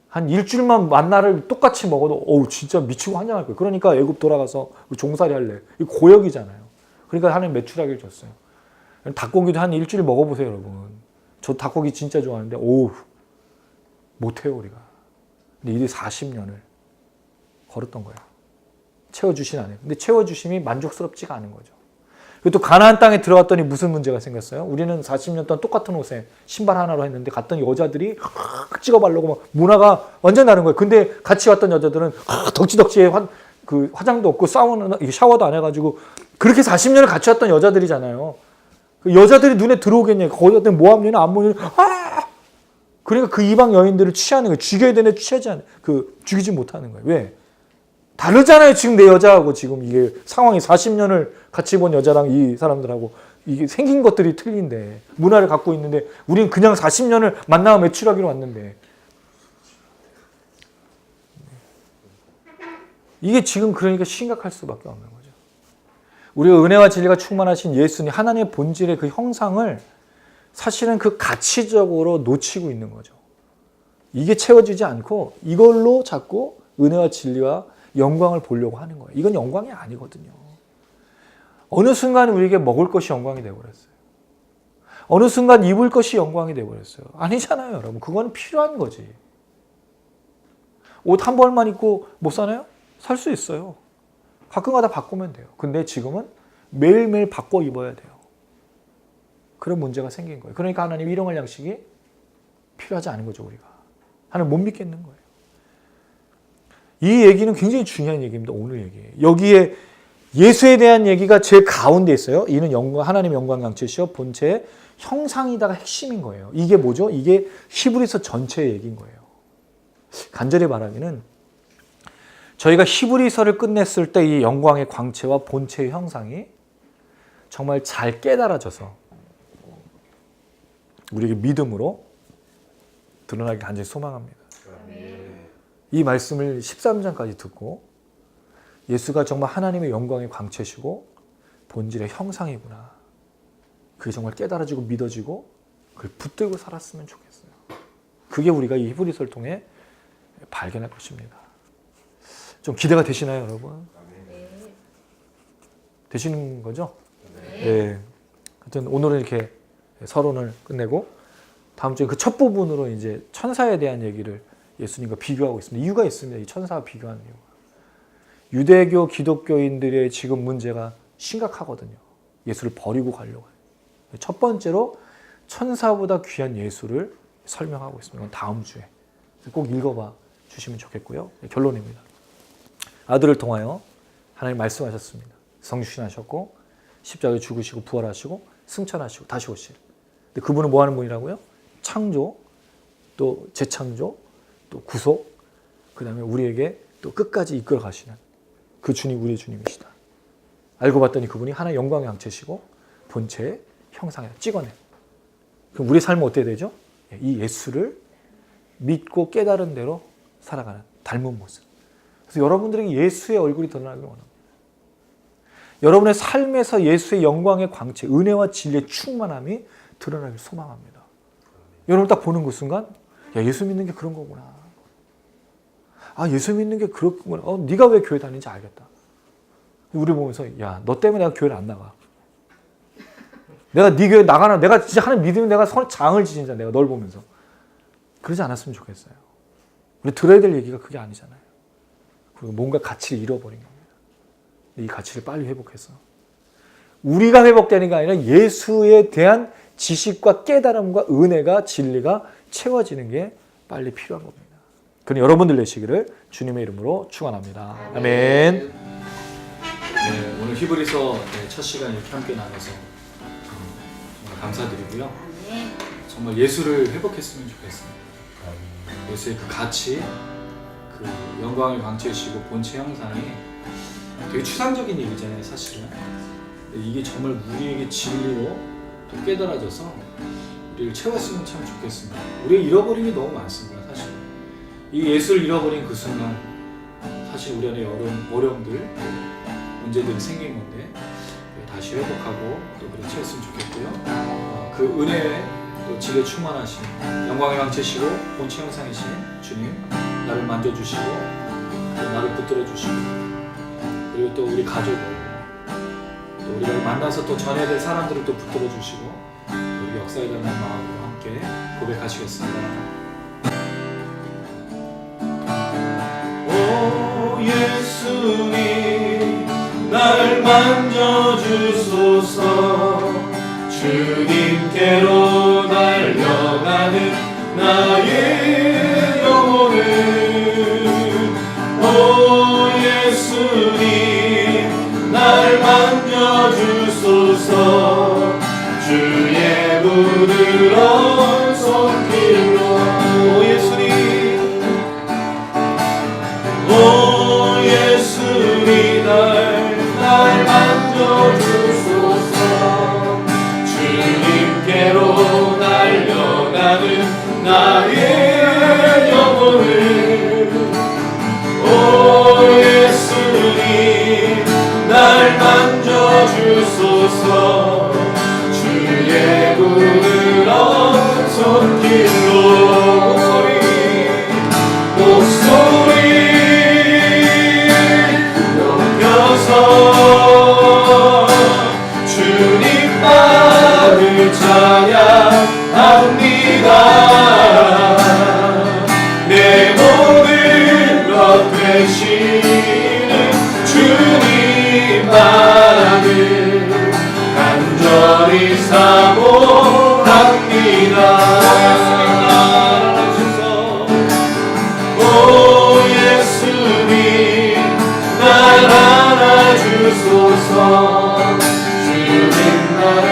한 일주일만 만나를 똑같이 먹어도 진짜 미치고 환장할 거예요. 그러니까 애굽 돌아가서 종살이 할래. 이 고역이잖아요. 그러니까 하나님 메추라기를 줬어요. 닭고기도 한 일주일 먹어보세요, 여러분. 저 닭고기 진짜 좋아하는데 못해요, 우리가. 근데 이들이 40년을 걸었던 거예요. 채워주신 안에. 근데 채워주심이 만족스럽지가 않은 거죠. 그리고 또 가나안 땅에 들어갔더니 무슨 문제가 생겼어요? 우리는 40년 동안 똑같은 옷에 신발 하나로 했는데 갔더니 여자들이 찍어 바르고 막 문화가 완전 다른 거예요. 근데 같이 왔던 여자들은 덕지덕지에 화장도 없고 샤워도 안 해가지고 그렇게 40년을 같이 왔던 여자들이잖아요. 그 여자들이 눈에 들어오겠냐? 거기 갔더니 모함 여인, 암몬 여인, 그러니까 그 이방 여인들을 취하는 거예요. 죽여야 되는데 죽이지 못하는 거예요. 왜? 다르잖아요. 지금 내 여자하고 지금 이게 상황이 40년을 같이 본 여자랑 이 사람들하고 이게 생긴 것들이 틀린데 문화를 갖고 있는데 우리는 그냥 40년을 만나고 매출하기로 왔는데 이게 지금 그러니까 심각할 수밖에 없는 거죠. 우리가 은혜와 진리가 충만하신 예수님 하나님의 본질의 그 형상을 사실은 그 가치적으로 놓치고 있는 거죠. 이게 채워지지 않고 이걸로 자꾸 은혜와 진리와 영광을 보려고 하는 거예요. 이건 영광이 아니거든요. 어느 순간 우리에게 먹을 것이 영광이 되어버렸어요. 어느 순간 입을 것이 영광이 되어버렸어요. 아니잖아요, 여러분. 그건 필요한 거지. 옷 한 벌만 입고 못 사나요? 살 수 있어요. 가끔가다 바꾸면 돼요. 근데 지금은 매일매일 바꿔 입어야 돼요. 그런 문제가 생긴 거예요. 그러니까 하나님 일용할 양식이 필요하지 않은 거죠, 우리가. 하나님 못 믿겠는 거예요. 이 얘기는 굉장히 중요한 얘기입니다. 오늘 얘기예요. 여기에 예수에 대한 얘기가 제일 가운데 있어요. 이는 하나님의 영광 양체시여 본체의 형상이다가 핵심인 거예요. 이게 뭐죠? 이게 히브리서 전체의 얘기인 거예요. 간절히 말하기는 저희가 히브리서를 끝냈을 때 이 영광의 광채와 본체의 형상이 정말 잘 깨달아져서 우리에게 믿음으로 드러나기 간절히 소망합니다. 이 말씀을 13장까지 듣고 예수가 정말 하나님의 영광의 광채시고 본질의 형상이구나. 그게 정말 깨달아지고 믿어지고 그걸 붙들고 살았으면 좋겠어요. 그게 우리가 이 히브리서를 통해 발견할 것입니다. 좀 기대가 되시나요, 여러분? 되시는 거죠? 네. 하여튼 오늘은 이렇게 서론을 끝내고 다음 주에 그 첫 부분으로 이제 천사에 대한 얘기를 예수님과 비교하고 있습니다. 이유가 있습니다. 이 천사와 비교하는 이유가. 유대교 기독교인들의 지금 문제가 심각하거든요. 예수를 버리고 가려고 해요. 첫 번째로 천사보다 귀한 예수를 설명하고 있습니다. 이건 다음 주에 꼭 읽어봐 주시면 좋겠고요. 결론입니다. 아들을 통하여 하나님 말씀하셨습니다. 성육신하셨고 십자가에 죽으시고 부활하시고 승천하시고 다시 오실. 근데 그분은 뭐 하는 분이라고요? 창조, 또 재창조, 또 구속, 그 다음에 우리에게 또 끝까지 이끌어 가시는 그 주님, 우리의 주님이시다. 알고 봤더니 그분이 하나의 영광의 양체시고 본체의 형상이다. 찍어내. 그럼 우리의 삶은 어떻게 되죠? 이 예수를 믿고 깨달은 대로 살아가는 닮은 모습. 그래서 여러분들에게 예수의 얼굴이 드러나기를 원합니다. 여러분의 삶에서 예수의 영광의 광채, 은혜와 진리의 충만함이 드러나길 소망합니다. 여러분 딱 보는 그 순간, 야, 예수 믿는 게 그런 거구나. 아, 예수 믿는 게 그렇구나. 네가 왜 교회 다니는지 알겠다. 우리 보면서, 야, 너 때문에 내가 교회를 안 나가. 내가 네 교회 나가나, 내가 진짜 하나님 믿으면 내가 장을 지진다. 내가 널 보면서. 그러지 않았으면 좋겠어요. 우리 들어야 될 얘기가 그게 아니잖아요. 그리고 뭔가 가치를 잃어버린 겁니다. 이 가치를 빨리 회복해서 우리가 회복되는 게 아니라 예수에 대한 지식과 깨달음과 은혜가 진리가 채워지는 게 빨리 필요한 겁니다. 그럼 여러분들 되시기를 주님의 이름으로 축원합니다. 아멘. 네, 오늘 히브리서 첫 시간 이렇게 함께 나눠서 정말 감사드리고요. 정말 예수를 회복했으면 좋겠습니다. 예수의 그 가치, 그 영광을 광채시고 본체 형상이 되게 추상적인 얘기잖아요, 사실은. 이게 정말 우리에게 진리로 또 깨달아져서 우리를 채웠으면 참 좋겠습니다. 우리가 잃어버린 게 너무 많습니다, 사실. 이 예수를 잃어버린 그 순간 사실 우리 안에 어려움들, 문제들이 생긴 건데 다시 회복하고 또 그렇게 채웠으면 좋겠고요. 그 은혜에 또 진리에 충만하신 영광의 왕체시고 본체 형상이신 주님, 나를 만져주시고 또 나를 붙들어주시고 그리고 또 우리 가족을 또 우리가 만나서 또 전해야 될 사람들을 또 붙들어주시고 우리 역사해달라는 마음으로 함께 고백하시겠습니다. 오 예수님 나를 만져주소서. 주님께로 달려가는 나의 영혼을 오 예수님 날 만져주소서. 주의 부드러운 손길로 오 예수님 오 예수님 날 만져주소서. 주님께로 달려가는 나의 영혼을 오 예수님 날 만져주소서. 주의 부드러운 손길로 목소리 높여서 주님만을 찬양합니다. 내 모든 것 되시는 주님만을 간절히 사모합니다. 오 예수님 날 안아주소서. 주님 나를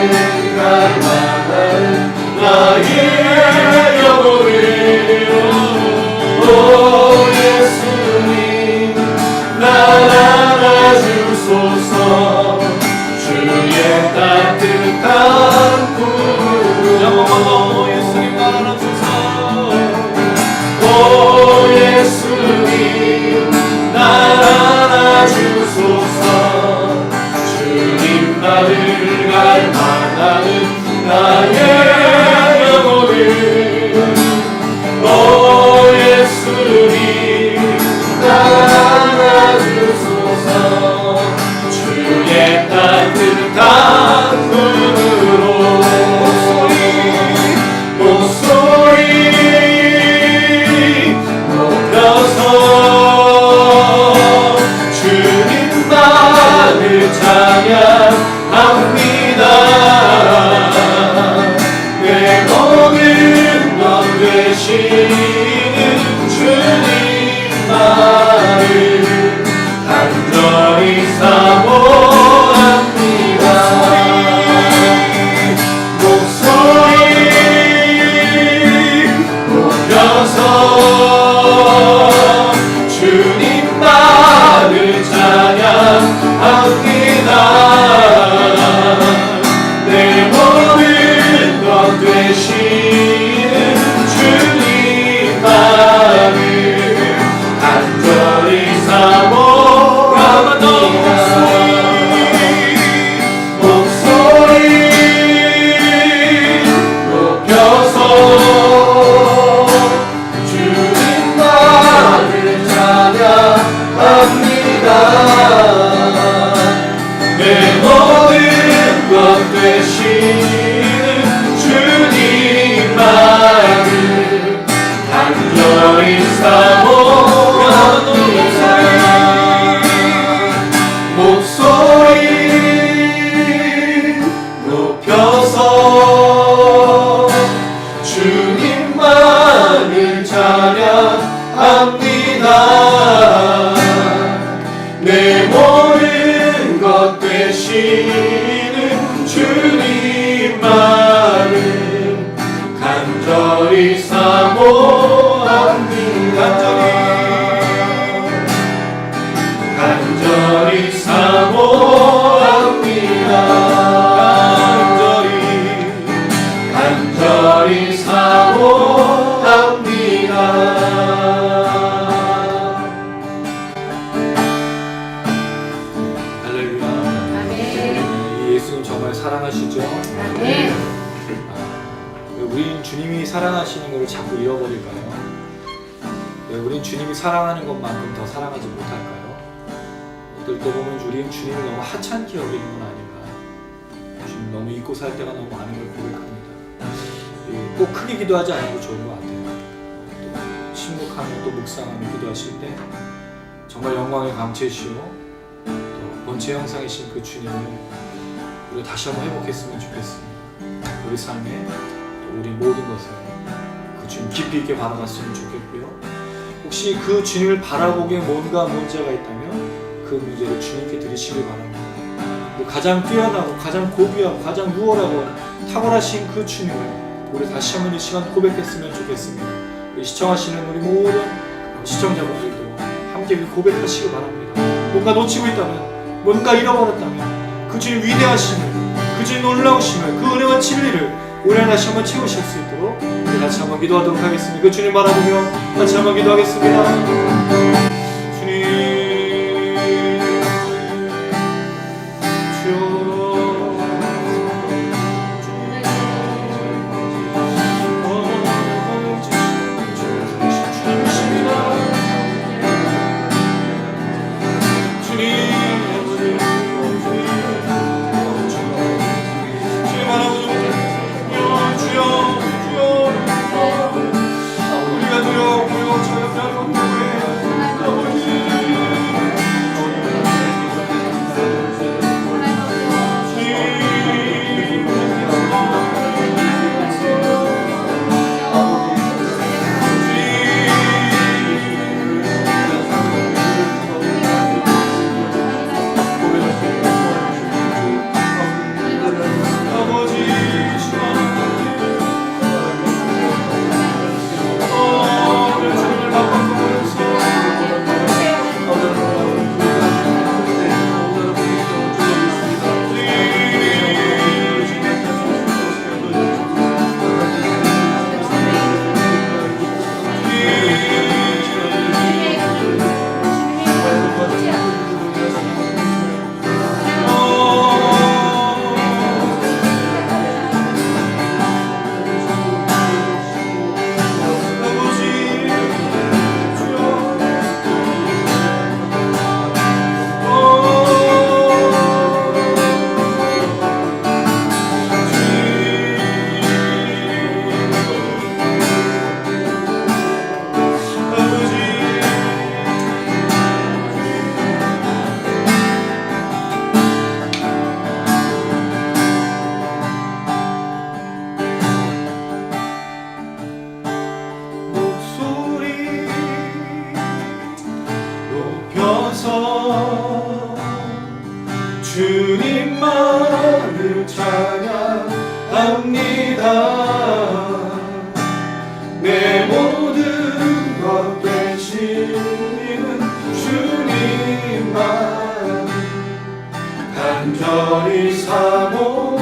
갈망하는 나의 영혼을 오 예수님 날 안아주소서. 주의 따뜻한 품으로 오 예수님 날 안아주소서. 오 예수님 날 안아주소서. 주님 나를 갈망하는 나의 영혼을 오 예수님 날 안아주소서. 주의 따뜻한 눈으로 목소리 높여서 주님만을 찬양합니다. 내 모든 것 되시는 주님만을 간절히 사모합니다. 목소리 높여서 주님만을 찬양합니다. 내 모든 것 되시는 주님만을 간절히 사모합니다. 목소리 높여서 주님만을 찬양합니다. 내 모든 것 되시는 주님만을 간절히 사모합니다. 목소리 높여서 주님만을 찬양합니다. 내 모든 것 되시는 주님만을 간절히 사모합니다. 간절히 사모합니다. 간절히 사모합니다. 할렐루야. 아멘. 예수님 정말 사랑하시죠? 아멘. 우린 주님이 사랑하시는 걸 자꾸 잃어버릴까요? 우린 주님이 사랑하는 것만큼 더 사랑하지 못할까요? 어떨 때 보면 우리는 주님을 너무 하찮게 여기는 건 아닌가. 주님 너무 잊고 살 때가 너무 많은 걸 고백합니다. 꼭 크게 기도하지 않아도 좋은 것 같아요. 또 침묵하며 또 묵상하며 기도하실 때 정말 영광의 감체시오 또 본체 형상이신 그 주님을 우리가 다시 한번 회복했으면 좋겠습니다. 우리 삶에 또 우리 모든 것을 그 주님 깊이 있게 바라봤으면 좋겠고요. 혹시 그 주님을 바라보기에 뭔가 문제가 있다면 그 문제를 주님께 드리시길 바랍니다. 가장 뛰어나고 가장 고귀하고 가장 유월하고 탁월하신 그 주님을 우리 다시 한번 이 시간 고백했으면 좋겠습니다. 우리 시청하시는 우리 모든 시청자분들도 함께 고백하시기 바랍니다. 뭔가 놓치고 있다면, 뭔가 잃어버렸다면 그 주님 위대하심을, 그 주님 놀라우심을, 그 은혜와 진리를 우리 다시 한번 채우실 수 있도록 우리 다시 한번 기도하도록 하겠습니다. 그 주님 바라보며 다시 한번 기도하겠습니다. 주님만을 찬양합니다. 내 모든 것 되시는 주님만 간절히 사모합니다.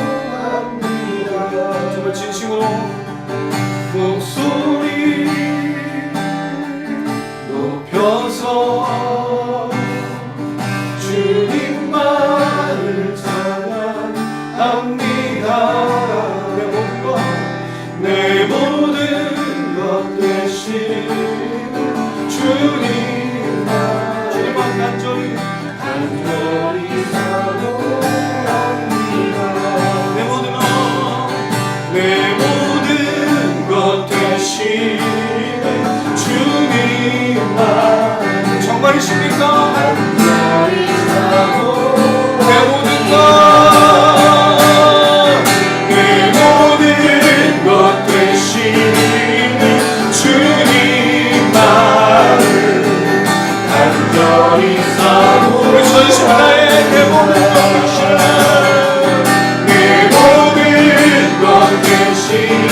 정말 진심으로 목소리 높여서 주님만을 찬양합니다. 내 모든 것 되시는 주님만 간절히 사모합니다. 내 모든 것 되시는 주님만 정말이십니까? 내 모든 것 되시는 주님만을 간절히 사모 우리 전심 나의 내 모든 것 되시는 내 모든 것 되시는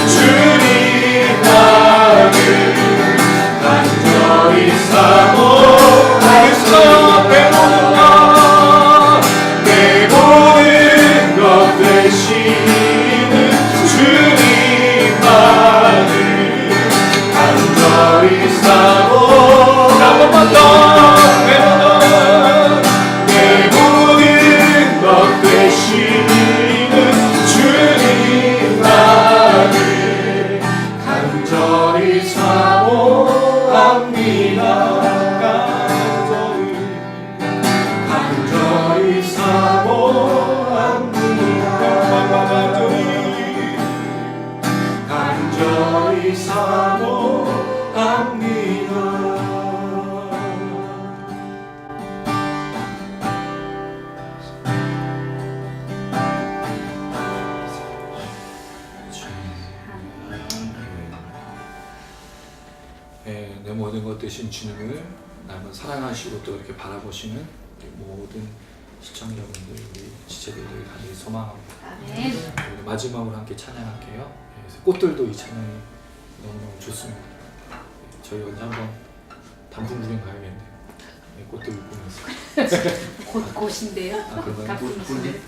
주님만을 간절히 사모합니다. 되신 주님을 나만 사랑하시고 또 이렇게 바라보시는 우리 모든 시청자분들, 우리 지체들에게 간절히 소망합니다. 아멘. 우리 마지막으로 함께 찬양할게요. 그래서 꽃들도 이 찬양이 너무너무 좋습니다. 저희 언제 한번 단풍 구경 가야겠네요. 꽃들 보면서. 곧인데요. 아, 그런가요? 단풍이시네. 네.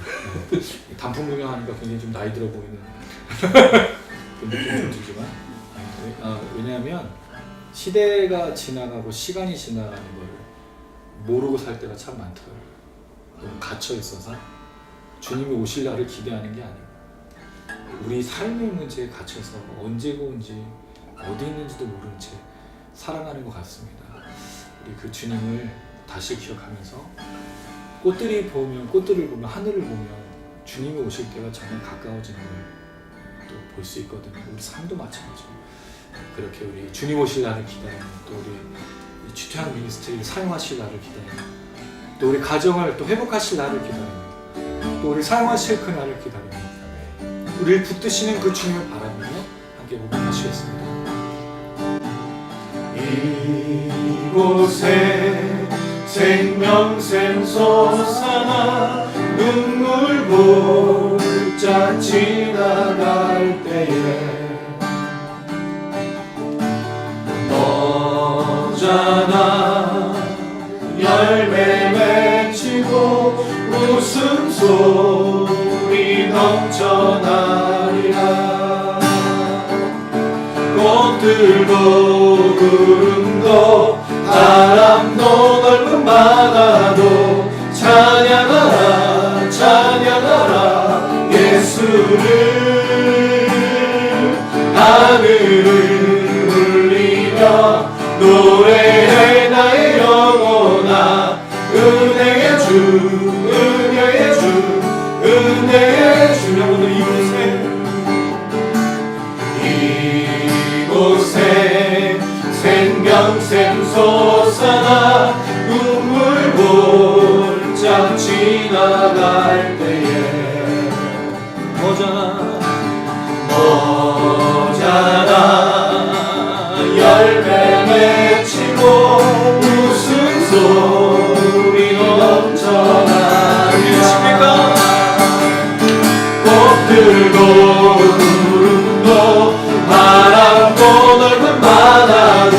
단풍 구경하니까 굉장히 좀 나이 들어 보이는 그 느낌이 좀 들지만 왜냐하면 시대가 지나가고 시간이 지나가는 걸 모르고 살 때가 참 많더라고요. 너무 갇혀 있어서 주님이 오실 날을 기대하는 게 아니고 우리 삶의 문제에 갇혀서 언제가 온지 어디 있는지도 모른 채 살아가는 것 같습니다. 우리 그 주님을 다시 기억하면서 꽃들을 보면 하늘을 보면 주님이 오실 때가 정말 가까워지는 걸 또 볼 수 있거든요. 우리 삶도 마찬가지고 그렇게 우리 주님 오실 날을 기다리는 또 우리 주태양 미니스트리를 사용하실 날을 기다리는 또 우리 가정을 또 회복하실 날을 기다리는 또 우리 사용하실 그 날을 기다리는 우리를 붙드시는 그 주님을 바라보며 함께 고백하시겠습니다. 이곳에 생명샘 솟아나 눈물 골짜 지나갈 때에 너잖아 열매 맺히고 웃음소리 넘쳐나리라. 꽃들도 구름도 바람도 넓은 바다도 찬양하라 찬양하라 예수를. 하늘을 울리며 노래해 나의 영혼아 은혜의 주 은혜의 주 은혜의 주. 여러분들 이곳에 생명샘 솟아나 눈물 골짜 지나갈 때에 모자라 열매 맺히고 웃음소리 넘쳐나리라. 꽃들도 구름도 바람도 넓은 바다도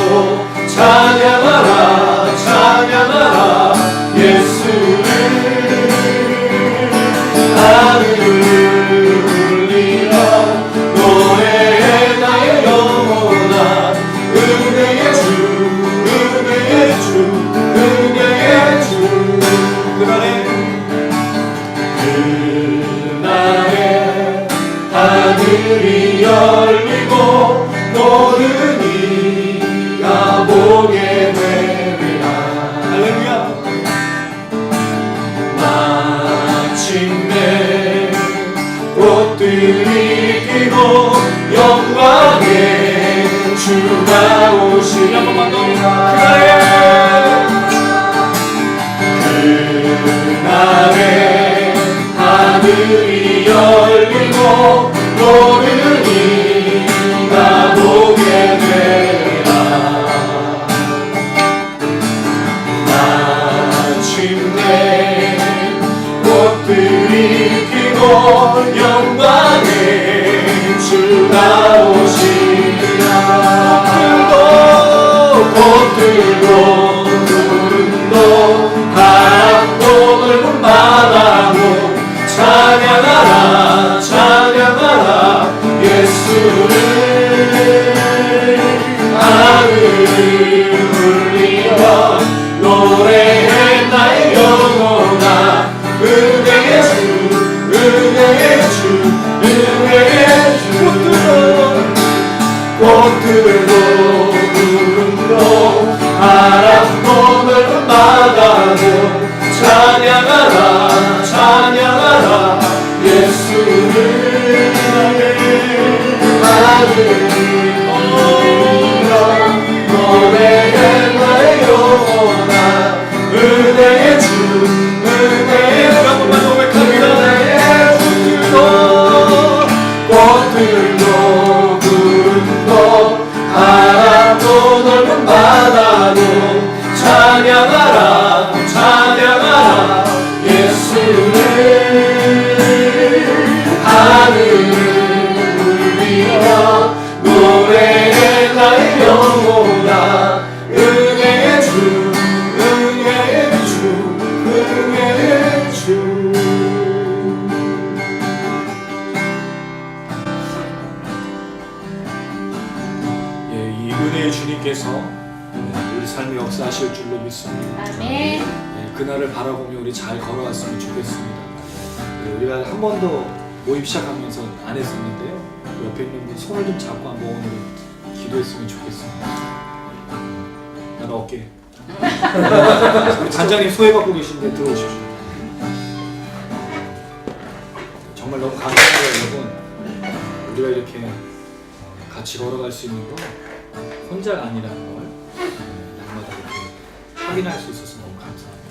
찬양하라 찬양하라 예수를. 하늘을 울리며 노래해 나의 영혼아 은혜의 주 은혜의 주 은혜의 주. 그날에 하늘이 열리고 너는 이가 보게 되리라. 할렐루야. 마침내 꽃들이 피고 영광의 주가 오시리라. 그날에 하늘이 열리고 너는 이가 보게 되리라. 마침내 꽃들이 피고 영광의 주가 오시리라. 꽃들도 구름도 바람도 넓은 바다도 찬양하라 찬양하라 예수를. 하늘을 울리며 노래해 나의 영혼아 은혜의 주 은혜의 주 은혜의 주. 꽃들도 구름도 바람도 넓은 바다도 찬양하라 찬양하라 예수를. 하늘을 울리며 노래해 나의 영혼아 은혜의 주 은혜의 주. 한번만 고백합니다. 꽃들도 구름도 아멘. 네, 그날을 바라보며 우리 잘 걸어갔으면 좋겠습니다. 네, 우리가 한 번도 모임 시작하면서 안 했었는데요. 옆에 있는 분 손을 좀 잡고 한번 오늘 기도했으면 좋겠습니다. 나는 어깨. 우리 단장님 소외받고 계신데 들어오십시오. 정말 너무 감사합니다, 여러분. 우리가 이렇게 같이 걸어갈 수 있는 거 혼자가 아니라는 걸 날마다 이렇게 확인할 수 있어서 너무 감사합니다.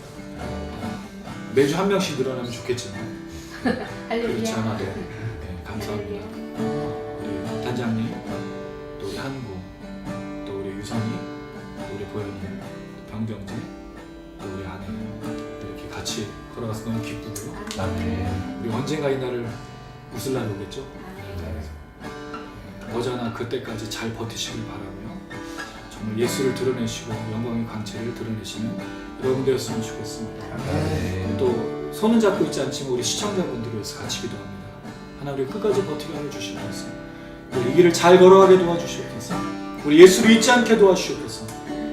매주 한 명씩 늘어나면 좋겠지만 그렇지 할렐루야. 않아도 감사합니다. 우리 단장님, 또 우리 한구, 또 우리 유선이, 또 우리 보현이, 병경재, 또 우리 아내 이렇게 같이 걸어가서 너무 기쁘고요. 우리 언젠가 이 날을 웃을 날이 오겠죠? 어제나 그때까지 잘 버티시길 바라며 정말 예수를 드러내시고 영광의 광채를 드러내시는 여러분 되었으면 좋겠습니다. 또 손은 잡고 있지 않지만 우리 시청자분들을 위해서 같이 기도합니다. 하나님 우리 끝까지 버티게 하여 주시옵소서. 우리 이 길을 잘 걸어가게 도와주시옵소서. 우리 예수를 잊지 않게 도와주시옵소서.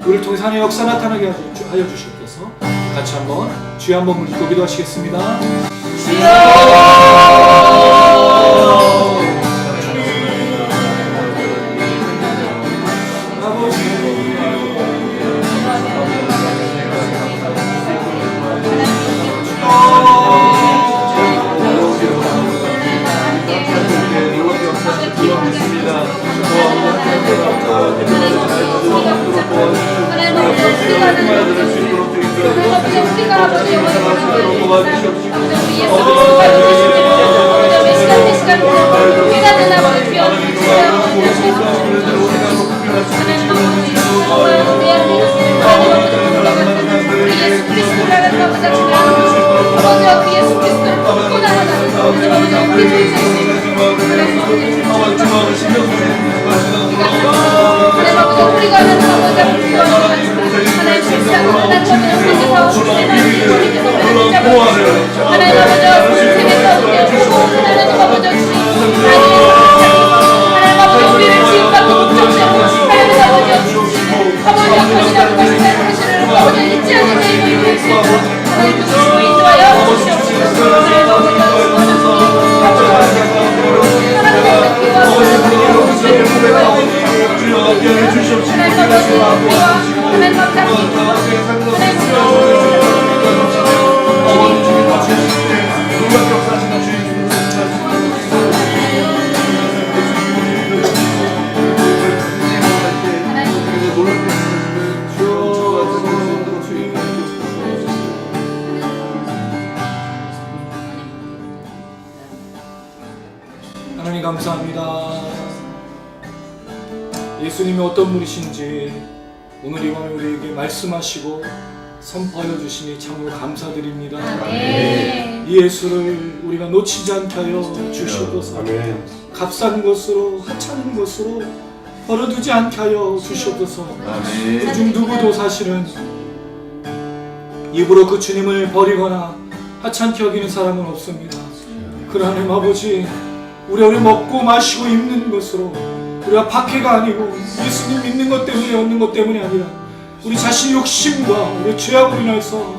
우리를 통해 하나님의 역사 나타나게 하여 주시옵소서. 같이 한번 주의 한 번을 읽고 기도하시겠습니다. 하나님 감사합니다. 예수님이 어떤 분이신지 오늘 이 밤에 우리에게 말씀하시고 선포하여 주시니 참으로 감사드립니다. 이 예수를 우리가 놓치지 않게 하여 주시옵소서. 값싼 것으로 하찮은 것으로 버려두지 않게 하여 주시옵소서. 그중 누구도 사실은 입으로 그 주님을 버리거나 하찮게 여기는 사람은 없습니다. 그러나 하나님 아버지, 우리가 먹고 마시고 입는 것으로 우리가 박해가 아니고 예수님 믿는 것 때문에 얻는 것 때문이 아니라 우리 자신의 욕심과 우리 죄악으로 인해서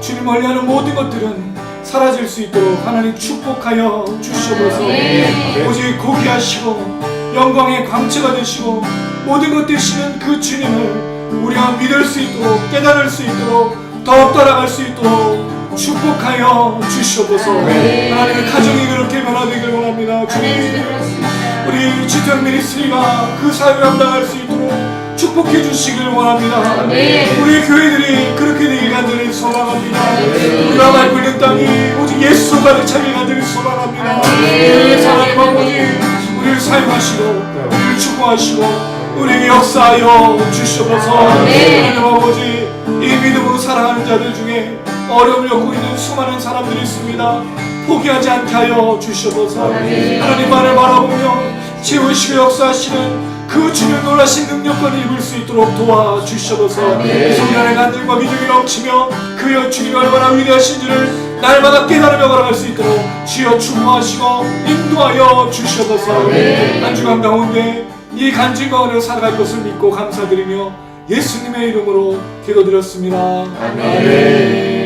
주님 멀리하는 모든 것들은 사라질 수 있도록 하나님 축복하여 주시옵소서. 오직 고귀하시고 영광의 광채가 되시고 모든 것 되시는 그 주님을 우리가 믿을 수 있도록 깨달을 수 있도록 더욱 따라갈 수 있도록 축복하여 주시옵소서. 하나님의 가정이 그렇게 변화되길 원합니다. 주님, 우리 지평 미니스트리가 그 사역을 감당할 수 있도록 축복해 주시길 원합니다. 우리 교회들이 그렇게 되길 간절히 소망합니다. 우리가 밟고 있는 땅이 오직 예수 가득 차길 간절히 소망합니다. 하나님 아버지, 우리를 사용하시고 우리를 축복하시고 우리에게 역사하여 주시옵소서. 하나님 아버지, 이 믿음으로 살아가는 자들 중에 어려움을 겪고 있는 수많은 사람들이 있습니다. 포기하지 않게 하여 주시옵소서. 하나님만을 바라보며 채우시고 역사하시는 그 주님 놀라신 능력을 입을 수 있도록 도와주시옵소서. 성령의 간증과 기적이 넘치며 그 주님이 얼마나 위대하신지를 날마다 깨달으며 걸어갈 수 있도록 주여 축복하시고 인도하여 주시옵소서. 한 주간 가운데 이 간증과 은혜로 살아갈 것을 믿고 감사드리며 예수님의 이름으로 기도드렸습니다. 아멘.